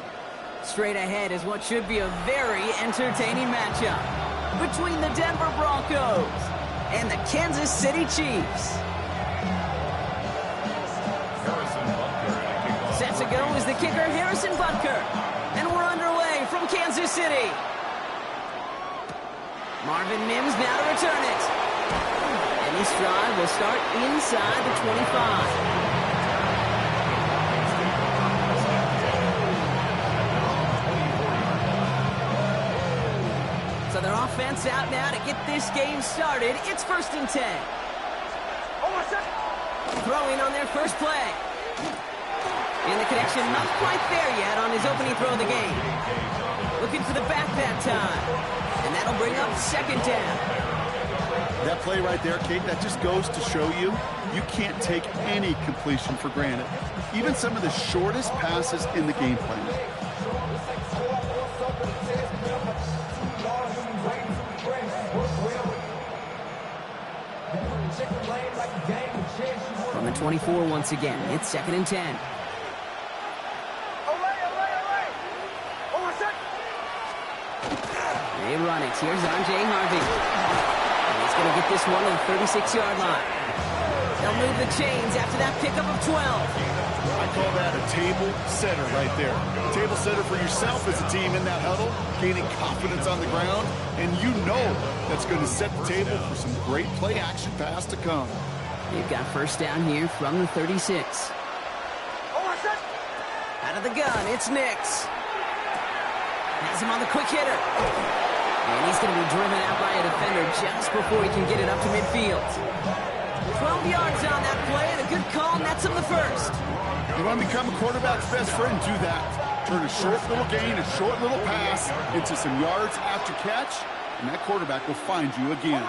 Straight ahead is what should be a very entertaining matchup between the Denver Broncos and the Kansas City Chiefs. Set to go is the kicker, Harrison Butker. And we're underway from Kansas City. Marvin Mims now to return it. And his drive will start inside the 25. So their offense out now to get this game started. It's 1st and 10. Throwing on their first play. And the connection not quite there yet on his opening throw of the game. Looking for the back that time. And that'll bring up 2nd down. That play right there, Kate, that just goes to show you, you can't take any completion for granted. Even some of the shortest passes in the game plan. From the 24 once again, it's 2nd and 10. They run it. Here's Andre Harvey. And he's going to get this one on the 36-yard line. They'll move the chains after that pickup of 12. I call that a table setter right there. A table setter for yourself as a team in that huddle, gaining confidence on the ground, and you know that's going to set the table for some great play-action pass to come. They've got 1st down here from the 36. Out of the gun, it's Nix. Has him on the quick hitter. And he's going to be driven out by a defender just before he can get it up to midfield. 12 yards on that play, and a good call nets him the 1st. You want to become a quarterback's best friend, do that. Turn a short little gain, a short little pass into some yards after catch, and that quarterback will find you again.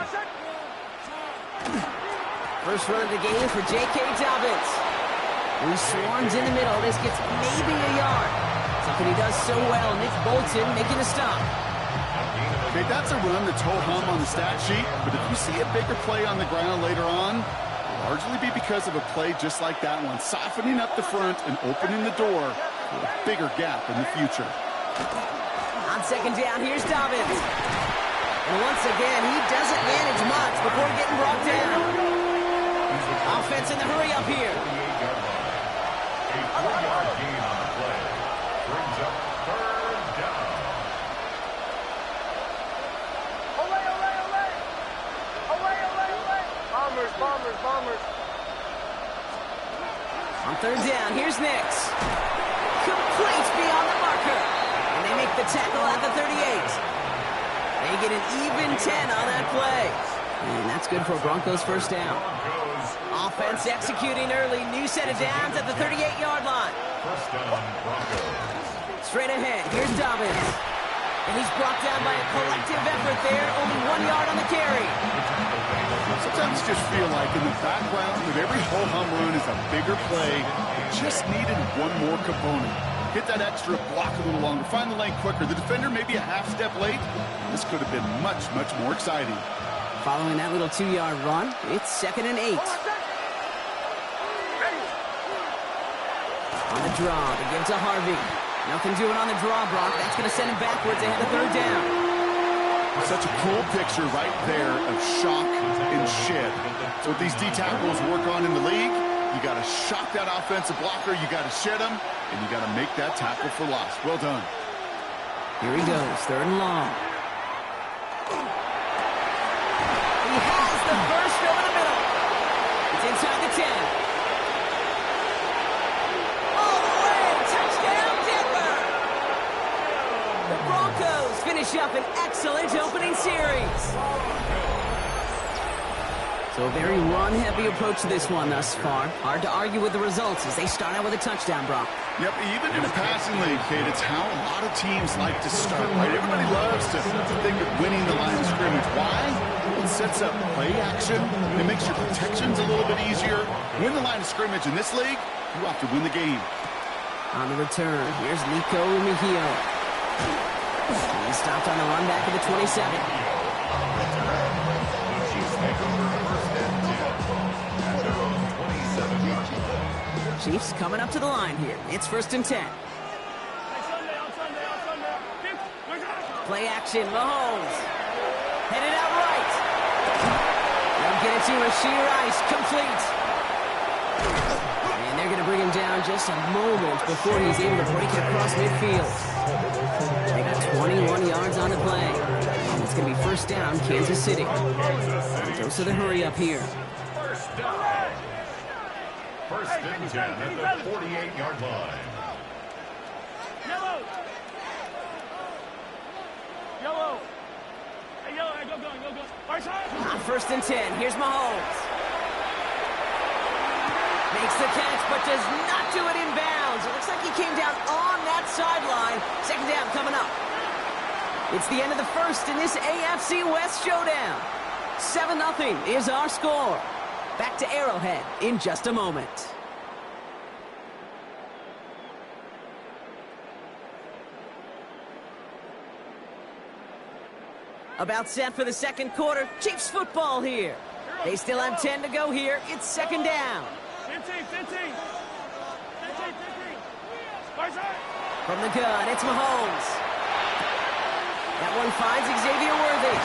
First run of the game for J.K. Dobbins, who swarms in the middle. This gets maybe a yard. Something he does so well. Nick Bolton making a stop. Okay, that's a run that's ho-hum on the stat sheet, but if you see a bigger play on the ground later on, it'll largely be because of a play just like that one, softening up the front and opening the door for a bigger gap in the future. On 2nd down, here's Dobbins. And once again, he doesn't manage much before getting brought down. Offense in the hurry up here. A 4-yard gain on the play. Brings up 3rd down. Bombers. On 3rd down, here's Nix. Complete beyond the marker. And they make the tackle at the 38. They get an even 10 on that play. And that's good for Broncos 1st down. Offense executing early. New set of downs at the 38-yard line. 1st down, Broncos. Straight ahead, here's Dobbins. And he's brought down by a collective effort there. Only 1 yard on the carry. Sometimes just feel like in the background of every ho-hum run is a bigger play. It just needed one more component. Hit that extra block a little longer. Find the lane quicker. The defender maybe a half step late. This could have been much, much more exciting. Following that little 2-yard run, it's 2nd and 8. On the draw, to give to Harvey. Nothing doing on the draw, Brock. That's going to send him backwards ahead of 3rd down. Such a cool picture right there of shock and shed. So what these D tackles work on in the league, you got to shock that offensive blocker, you got to shed him, and you got to make that tackle for loss. Well done. Here he goes, 3rd and long. He has the first over the middle. It's inside the 10. All the way, touchdown Denver! The Broncos finish up an excellent opening series. So a very run-heavy approach to this one thus far. Hard to argue with the results as they start out with a touchdown, Brock. Yep, even in a passing league, Kate, it's how a lot of teams like to start, right? Everybody loves to think of winning the line of scrimmage. Why? It sets up play action. It makes your protections a little bit easier. Win the line of scrimmage in this league, you have to win the game. On the return, here's Nico Mejia. He stopped on the run back of the 27. Chiefs coming up to the line here. It's 1st and 10. Play action, Mahomes. Headed out right. They'll get it to Rashee Rice, complete. And they're going to bring him down just a moment before he's able to break it across midfield. They got 21 yards on the play. And it's going to be 1st down, Kansas City. Dose of the hurry up here. 1st and 10 at the 48-yard line. Yellow. Hey, yellow. Hey, go. Right side. On 1st and 10, here's Mahomes. Makes the catch, but does not do it in bounds. It looks like he came down on that sideline. 2nd down coming up. It's the end of the 1st in this AFC West showdown. 7-0 is our score. Back to Arrowhead in just a moment. About set for the 2nd quarter. Chiefs football here. They still have 10 to go here. It's 2nd down. 15. Right side. From the gun, it's Mahomes. That one finds Xavier Worthy.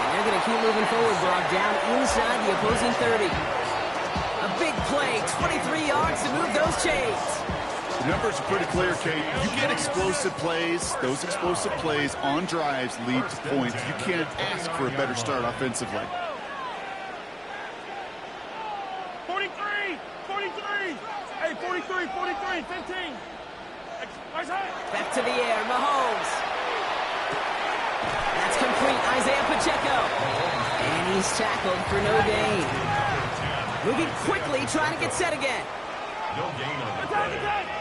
And they're going to keep moving forward, Brock, down inside the opposing 30. A big play, 23 yards to move those chains. The numbers are pretty clear, Kate. You get explosive plays. Those explosive plays on drives lead to points. You can't ask for a better start offensively. 43. Hey, 43, 15. Back to the air, Mahomes. That's complete, Isaiah Pacheco. And he's tackled for no gain. Moving quickly, trying to get set again. No gain on the play.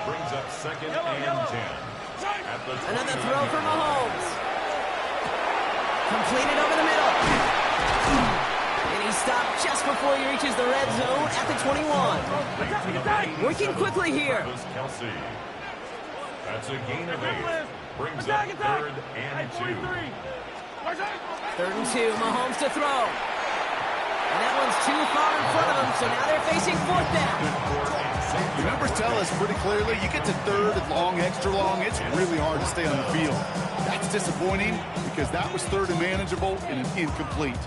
Brings up 2nd and 10. Another throw for Mahomes. Completed over the middle. And he stopped just before he reaches the red zone at the 21. Working quickly here. Kelsey. That's a gain of 8. Brings up 3rd and 2. 3rd and 2, Mahomes to throw. And that one's too far in front of them, so now they're facing 4th down. The numbers tell us pretty clearly, you get to 3rd and long, extra long, it's really hard to stay on the field. That's disappointing because that was 3rd and manageable and an incomplete.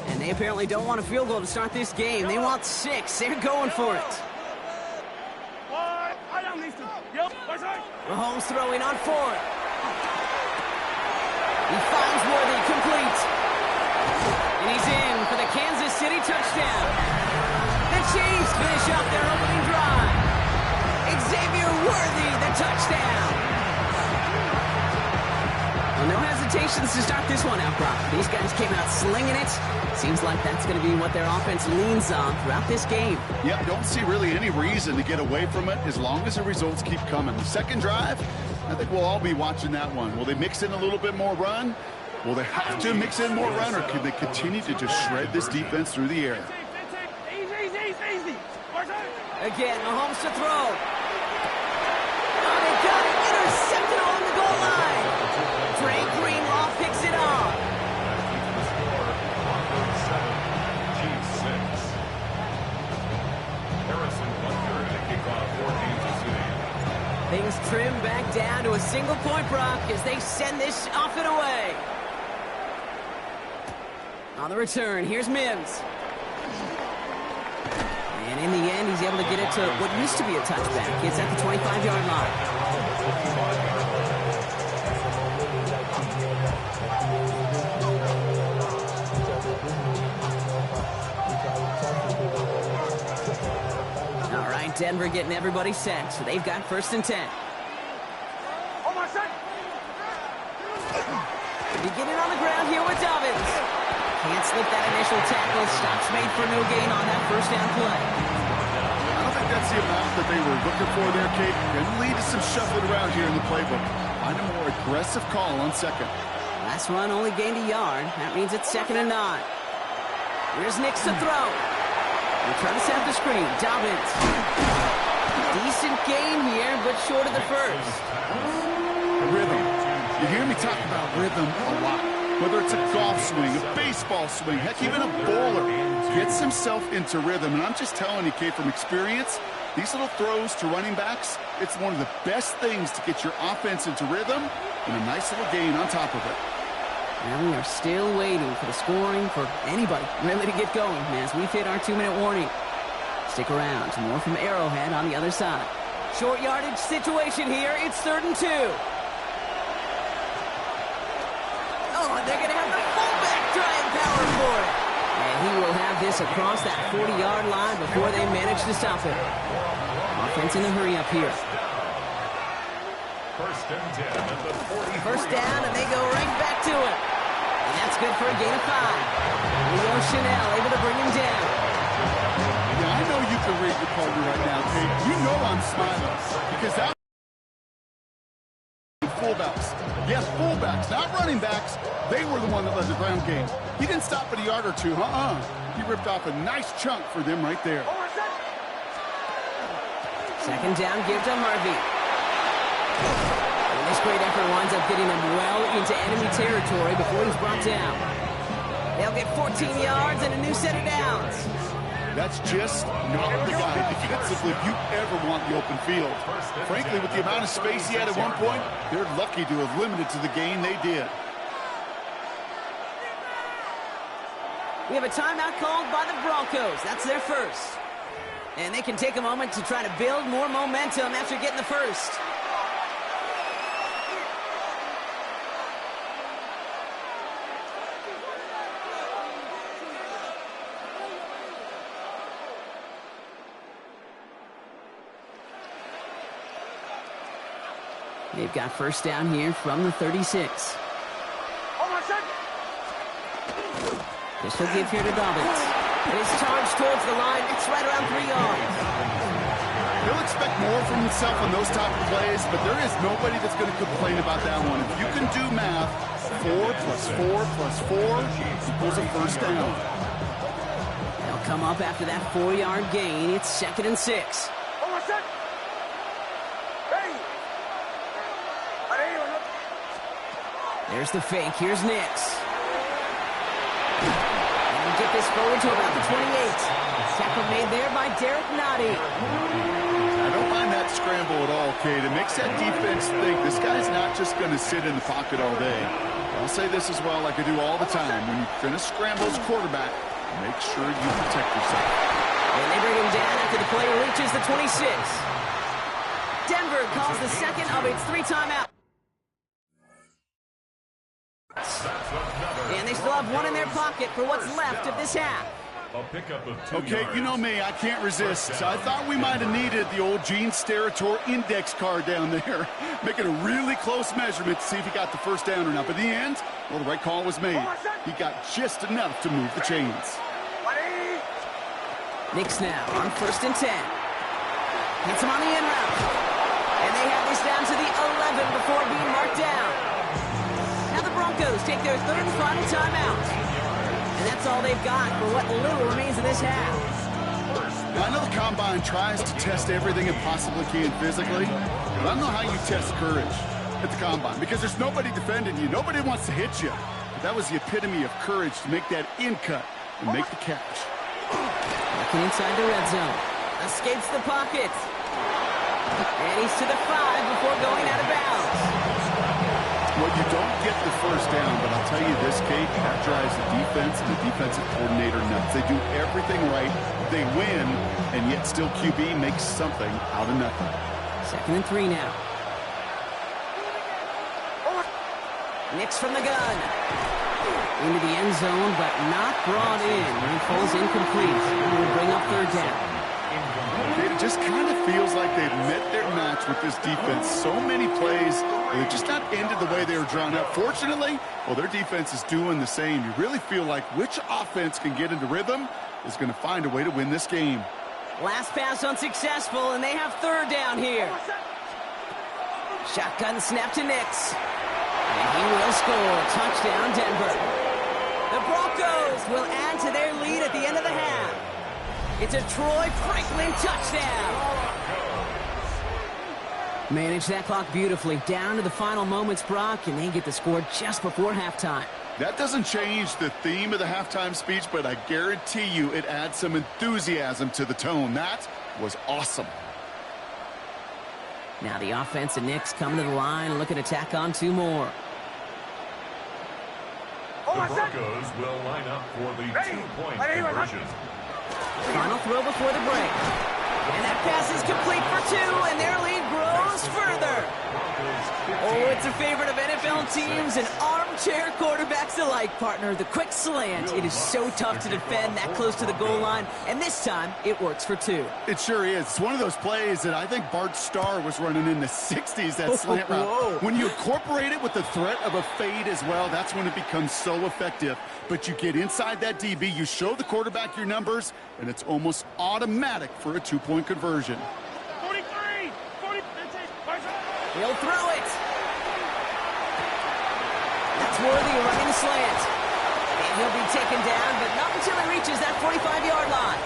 And they apparently don't want a field goal to start this game. They want 6. They're going for it. Mahomes throwing on 4th. He finds Worthy, complete. And he's in for the Kansas City touchdown. The Chiefs finish off their opening drive. Xavier Worthy, the touchdown. Well, no hesitations to start this one out, Brock. These guys came out slinging it. Seems like that's going to be what their offense leans on throughout this game. Yeah, don't see really any reason to get away from it as long as the results keep coming. The 2nd drive, I think we'll all be watching that one. Will they mix in a little bit more run? Will they have to mix in more run, or can they continue to just shred this defense through the air? Easy. Again, Mahomes to throw. Oh, they got it. Intercepted on the goal line. Dre Greenlaw picks it off. Chiefs 6. Harrison Butker to kick off for Kansas City. Things trim back down to a single point, Brock, as they send this off and away. On the return, here's Mims. And in the end, he's able to get it to what used to be a touchback. It's at the 25-yard line. All right, Denver getting everybody set, so they've got 1st and 10. Beginning on the ground here with Dobbins. Can't slip that initial tackle. Stops made for no gain on that 1st down play. I don't think that's the amount that they were looking for there, Kate. Going to lead to some shuffling around here in the playbook. Find a more aggressive call on 2nd. Last run only gained a yard. That means it's 2nd and 9. Here's Nix to throw. Return to set the screen. Dobbins. Decent gain here, but short of the 1st. Rhythm. You hear me talk about rhythm a lot. Whether it's a golf swing, a baseball swing, heck, even a bowler, gets himself into rhythm. And I'm just telling you, Kate, from experience, these little throws to running backs, it's one of the best things to get your offense into rhythm and a nice little gain on top of it. And we are still waiting for the scoring for anybody really to get going as we've hit our 2-minute warning. Stick around. More from Arrowhead on the other side. Short yardage situation here. It's 3rd and 2. Oh, and they're going to have the fullback trying power for it. And he will have this across that 40-yard line before they manage to stop it. Offense in a hurry up here. 1st and 10 at the 40. First down, and they go right back to it. And that's good for a gain of 5. Leo Chanel able to bring him down. Yeah, I know you can read your partner right now, Kate. You know I'm smiling because that fullbacks. Yes, fullbacks, not running backs. They were the one that led the ground game. He didn't stop at a yard or two, He ripped off a nice chunk for them right there. 2nd down, give to Harvey. And this great effort winds up getting him well into enemy territory before he's brought down. They'll get 14 yards and a new set of downs. That's just not the guy defensively you ever want the open field. Frankly, with the amount of space he had at one point, they're lucky to have limited to the gain they did. We have a timeout called by the Broncos. That's their first. And they can take a moment to try to build more momentum after getting the first. They've got first down here from the 36. This will give here to Dobbins. His charge towards the line. It's right around 3 yards. He'll expect more from himself on those type of plays, but there is nobody that's going to complain about that one. If you can do math, 4 plus 4 plus 4 equals a first down. They'll come up after that 4-yard gain. It's 2nd and 6. There's the fake. Here's Nix. And get this forward to about the 28. Tackle made there by Derek Nottie. I don't mind that scramble at all, Kate. It makes that defense think this guy's not just going to sit in the pocket all day. I'll say this as well, like I do all the time. When you're going to scramble as quarterback, make sure you protect yourself. And they bring him down after the play reaches the 26. Denver calls the second of its 3 timeouts. And they still have 1 in their pocket for what's left of this half. A pickup of 2 Okay, yards. you know me, I can't resist. I thought we might have needed the old Gene Steratore index card down there, making a really close measurement to see if he got the first down or not. But in the end, well, the right call was made. He got just enough to move the chains. Nix now on 1st and 10. Hits him on the in route. And they have this down to the 11 before being marked down. Now the Broncos take their 3rd and final timeout. And that's all they've got for what little remains of this half. Now, I know the Combine tries to test everything it possibly can physically, but I don't know how you test courage at the Combine because there's nobody defending you. Nobody wants to hit you. But that was the epitome of courage to make that in cut and make the catch. Looking inside the red zone. Escapes the pocket. And he's to the 5 before going out of bounds. Well, you don't get the first down, but I'll tell you this, Kate, that drives the defense and the defensive coordinator nuts. They do everything right. They win, and yet still QB makes something out of nothing. 2nd and 3 now. Nix from the gun. Into the end zone, but not brought in. It falls incomplete. And will bring up 3rd down. It just kind of feels like they've met their match with this defense. So many plays, they've just not ended the way they were drawn up. Fortunately, well, their defense is doing the same. You really feel like which offense can get into rhythm is going to find a way to win this game. Last pass unsuccessful, and they have 3rd down here. Shotgun snap to Nix. And he will score. Touchdown, Denver. The Broncos will add to their lead at the end of the half. It's a Troy Franklin touchdown. Manage that clock beautifully. Down to the final moments, Brock, and they get the score just before halftime. That doesn't change the theme of the halftime speech, but I guarantee you it adds some enthusiasm to the tone. That was awesome. Now the offense and Knicks coming to the line, looking to tack on 2 more. The Broncos will line up for the 2-point conversion. Final throw before the break. And that pass is complete for 2, and their lead grows further. Oh, it's a favorite of NFL teams and armchair quarterbacks alike, partner. The quick slant. It is so tough to defend that close to the goal line, and this time it works for 2. It sure is. It's one of those plays that I think Bart Starr was running in the 60s, that slant route. When you incorporate it with the threat of a fade as well, that's when it becomes so effective. But you get inside that DB, you show the quarterback your numbers, and it's almost automatic for a 2-point conversion. 43, 40, He'll throw it. That's worthy of running the slant. And he'll be taken down, but not until he reaches that 45-yard line.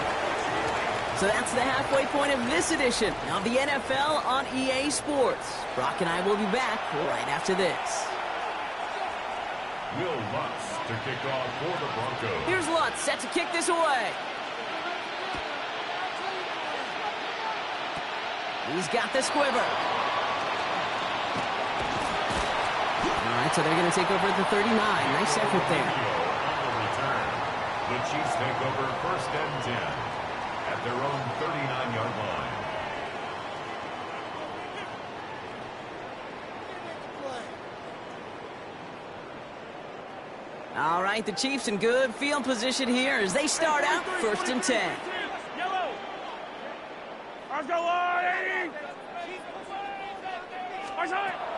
So that's the halfway point of this edition of the NFL on EA Sports. Brock and I will be back right after this. Will Lutz to kick off for the Broncos. Here's Lutz set to kick this away. He's got the squiver. All right, so they're going to take over at the 39. Nice effort there. On the return, the Chiefs take over 1st and 10 at their own 39-yard line. All right, the Chiefs in good field position here as they start out 1st and 10. Yellow. Let's go, 80.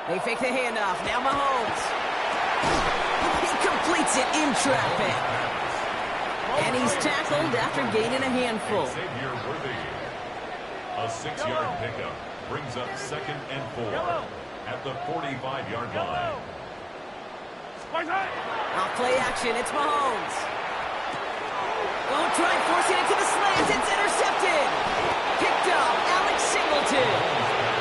They fake the handoff. Now Mahomes. He completes it in traffic. And he's tackled after gaining a handful. Xavier Worthy. A 6-yard pickup brings up 2nd and 4 at the 45-yard line. Off play action. It's Mahomes. Oh, trying forcing it to the slant. It's intercepted. Picked up Alex Singleton.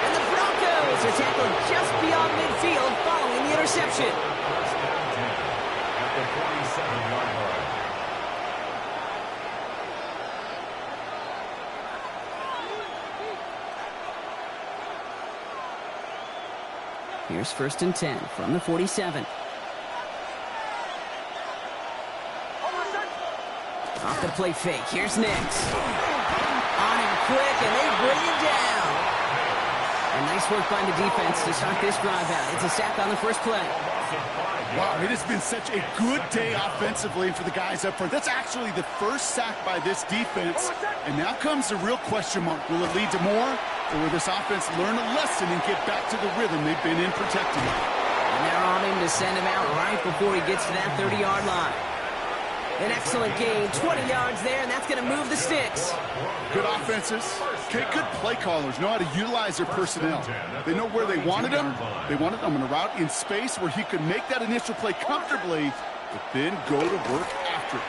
And the Broncos are tackled just beyond midfield following the interception. 1st and 10 at the 47-yard line. Here's 1st and 10 from the 47. Off the play fake. Here's Nix. On him quick, and they bring him down. And nice work by the defense to start this drive out. It's a sack on the first play. Wow, it has been such a good day offensively for the guys up front. That's actually the first sack by this defense. And now comes the real question mark. Will it lead to more? Or will this offense learn a lesson and get back to the rhythm they've been in protecting it? And they're on him to send him out right before he gets to that 30-yard line. An excellent gain, 20 yards there, and that's going to move the sticks. Good offenses. Okay, good play callers know how to utilize their personnel. They know where they wanted them. They wanted them in a route in space where he could make that initial play comfortably, but then go to work after it.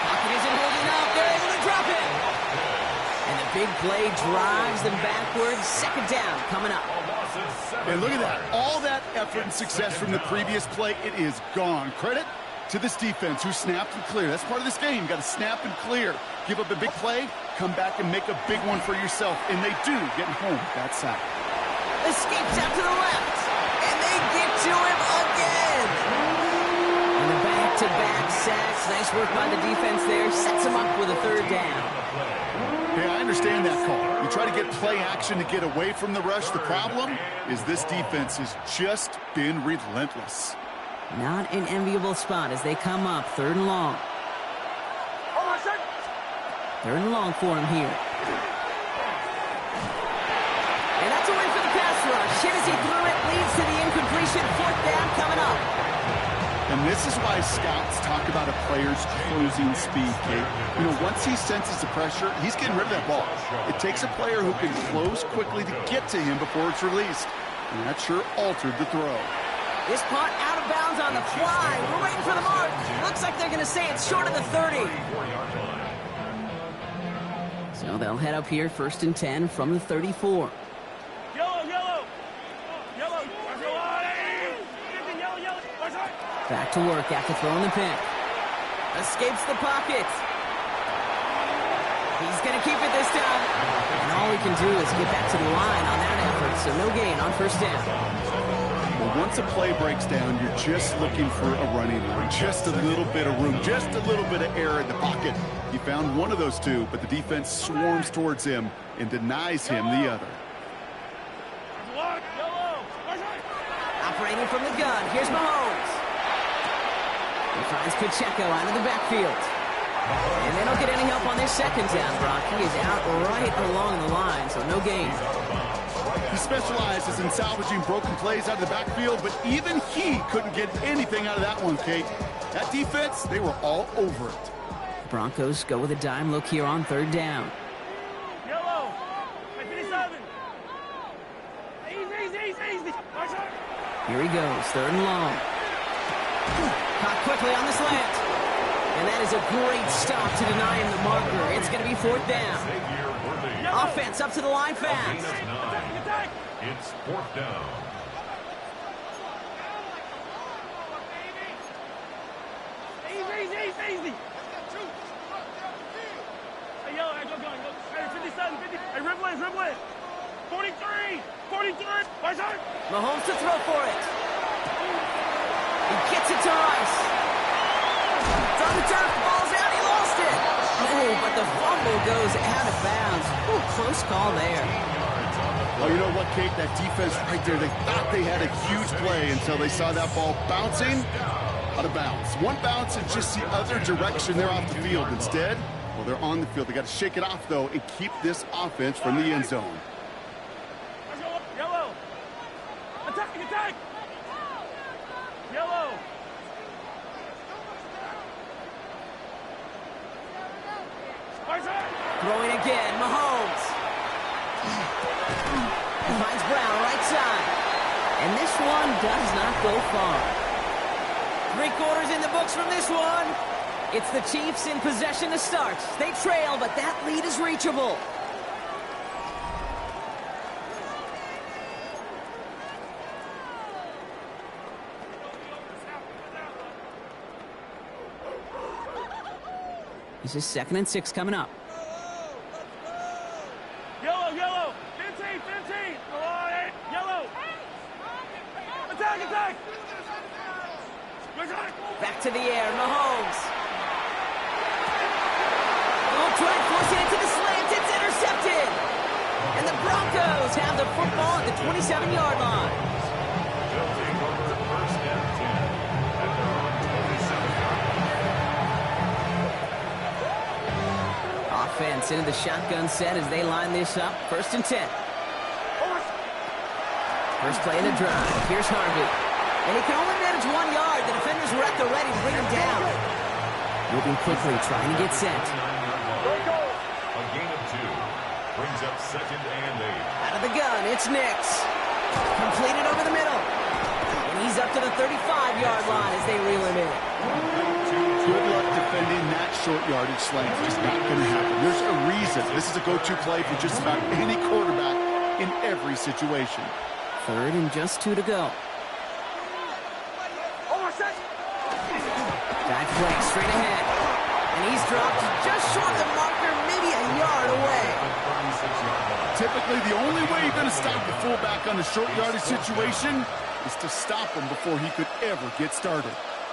Pocket isn't holding up. They're able to drop it. And the big play drives them backwards. 2nd down coming up. And look at that. All that effort and success from the previous play, it is gone. Credit to this defense who snapped and cleared. That's part of this game. You got to snap and clear. Give up a big play, come back and make a big one for yourself. And they do, getting home with that sack. Escapes out to the left. And they get to him again. And the back-to-back sacks. Nice work by the defense there. Sets him up with a 3rd down. Hey, I understand that call. You try to get play action to get away from the rush. The problem is this defense has just been relentless. Not an enviable spot as they come up 3rd and long. 3rd and long for him here. And that's a win for the pass rush. Hit as he threw it, leads to the incompletion. 4th down coming up. And this is why scouts talk about a player's closing speed, Kate. You know, once he senses the pressure, he's getting rid of that ball. It takes a player who can close quickly to get to him before it's released. And that sure altered the throw. This punt out of bounds on the fly. We're waiting for the mark. Looks like they're going to say it's short of the 30. So they'll head up here 1st and 10 from the 34. Yellow. Back to work after throwing the pick. Escapes the pocket. He's going to keep it this time. And all he can do is get back to the line on that effort, so no gain on first down. Well, once a play breaks down, you're just looking for a running room. Just a little bit of room, just a little bit of air in the pocket. He found one of those two, but the defense swarms towards him and denies him the other. Operating from the gun, here's Mahomes. He finds Pacheco out of the backfield. And they don't get any help on their second down, Brock. He is out right along the line, so no gain. He specializes in salvaging broken plays out of the backfield, but even he couldn't get anything out of that one, Kate. That defense, they were all over it. Broncos go with a dime look here on third down. Yellow. 57. Easy. Here he goes, third and long. Caught quickly on the slant. And that is a great stop to deny him the marker. It's going to be fourth down. Offense up to the line fast. It's fourth down. Easy. Hey, yellow, go. Hey, 57, 50. Hey, Ripley. 43. Mahomes to throw for it. He gets it to Rice. It's on the turf, ball's out, he lost it. Oh, but the fumble goes out of bounds. Ooh, close call there. Well, you know what, Kate? That defense right there, they thought they had a huge play until they saw that ball bouncing out of bounds. One bounce and just the other direction there off the field. Instead, well, they're on the field. They got to shake it off, though, and keep this offense from the end zone. Yellow. Attack. Yellow. Throwing again, Mahomes. He finds Brown right side. And this one does not go far. 3/4 in the books from this one. It's the Chiefs in possession to start. They trail, but that lead is reachable. This is 2nd and 6 coming up. Yellow. 15. Yellow. Attack. Back to the air, Mahomes. Oh, try forcing it to the slant. It's intercepted. And the Broncos have the football at the 27-yard line. They'll take over first and 10 at their own 27-yard line. Offense into the shotgun set as they line this up. 1st and 10. First play of the drive. Here's Harvey. And he can only manage 1 yard. The defenders were at the ready to bring him down. Moving quickly, trying to get set. A gain of 2 brings up 2nd and 8. Out of the gun, it's Nix. Completed over the middle. And he's up to the 35-yard line as they reel him in. Good luck defending that short yardage slant. It's just not going to happen. There's a reason. This is a go-to play for just about any quarterback in every situation. 3rd and just 2 to go. Dive play straight ahead. And he's dropped just short of the marker, maybe a yard away. Typically, the only way you're going to stop the fullback on a short yardage situation is to stop him before he could ever get started.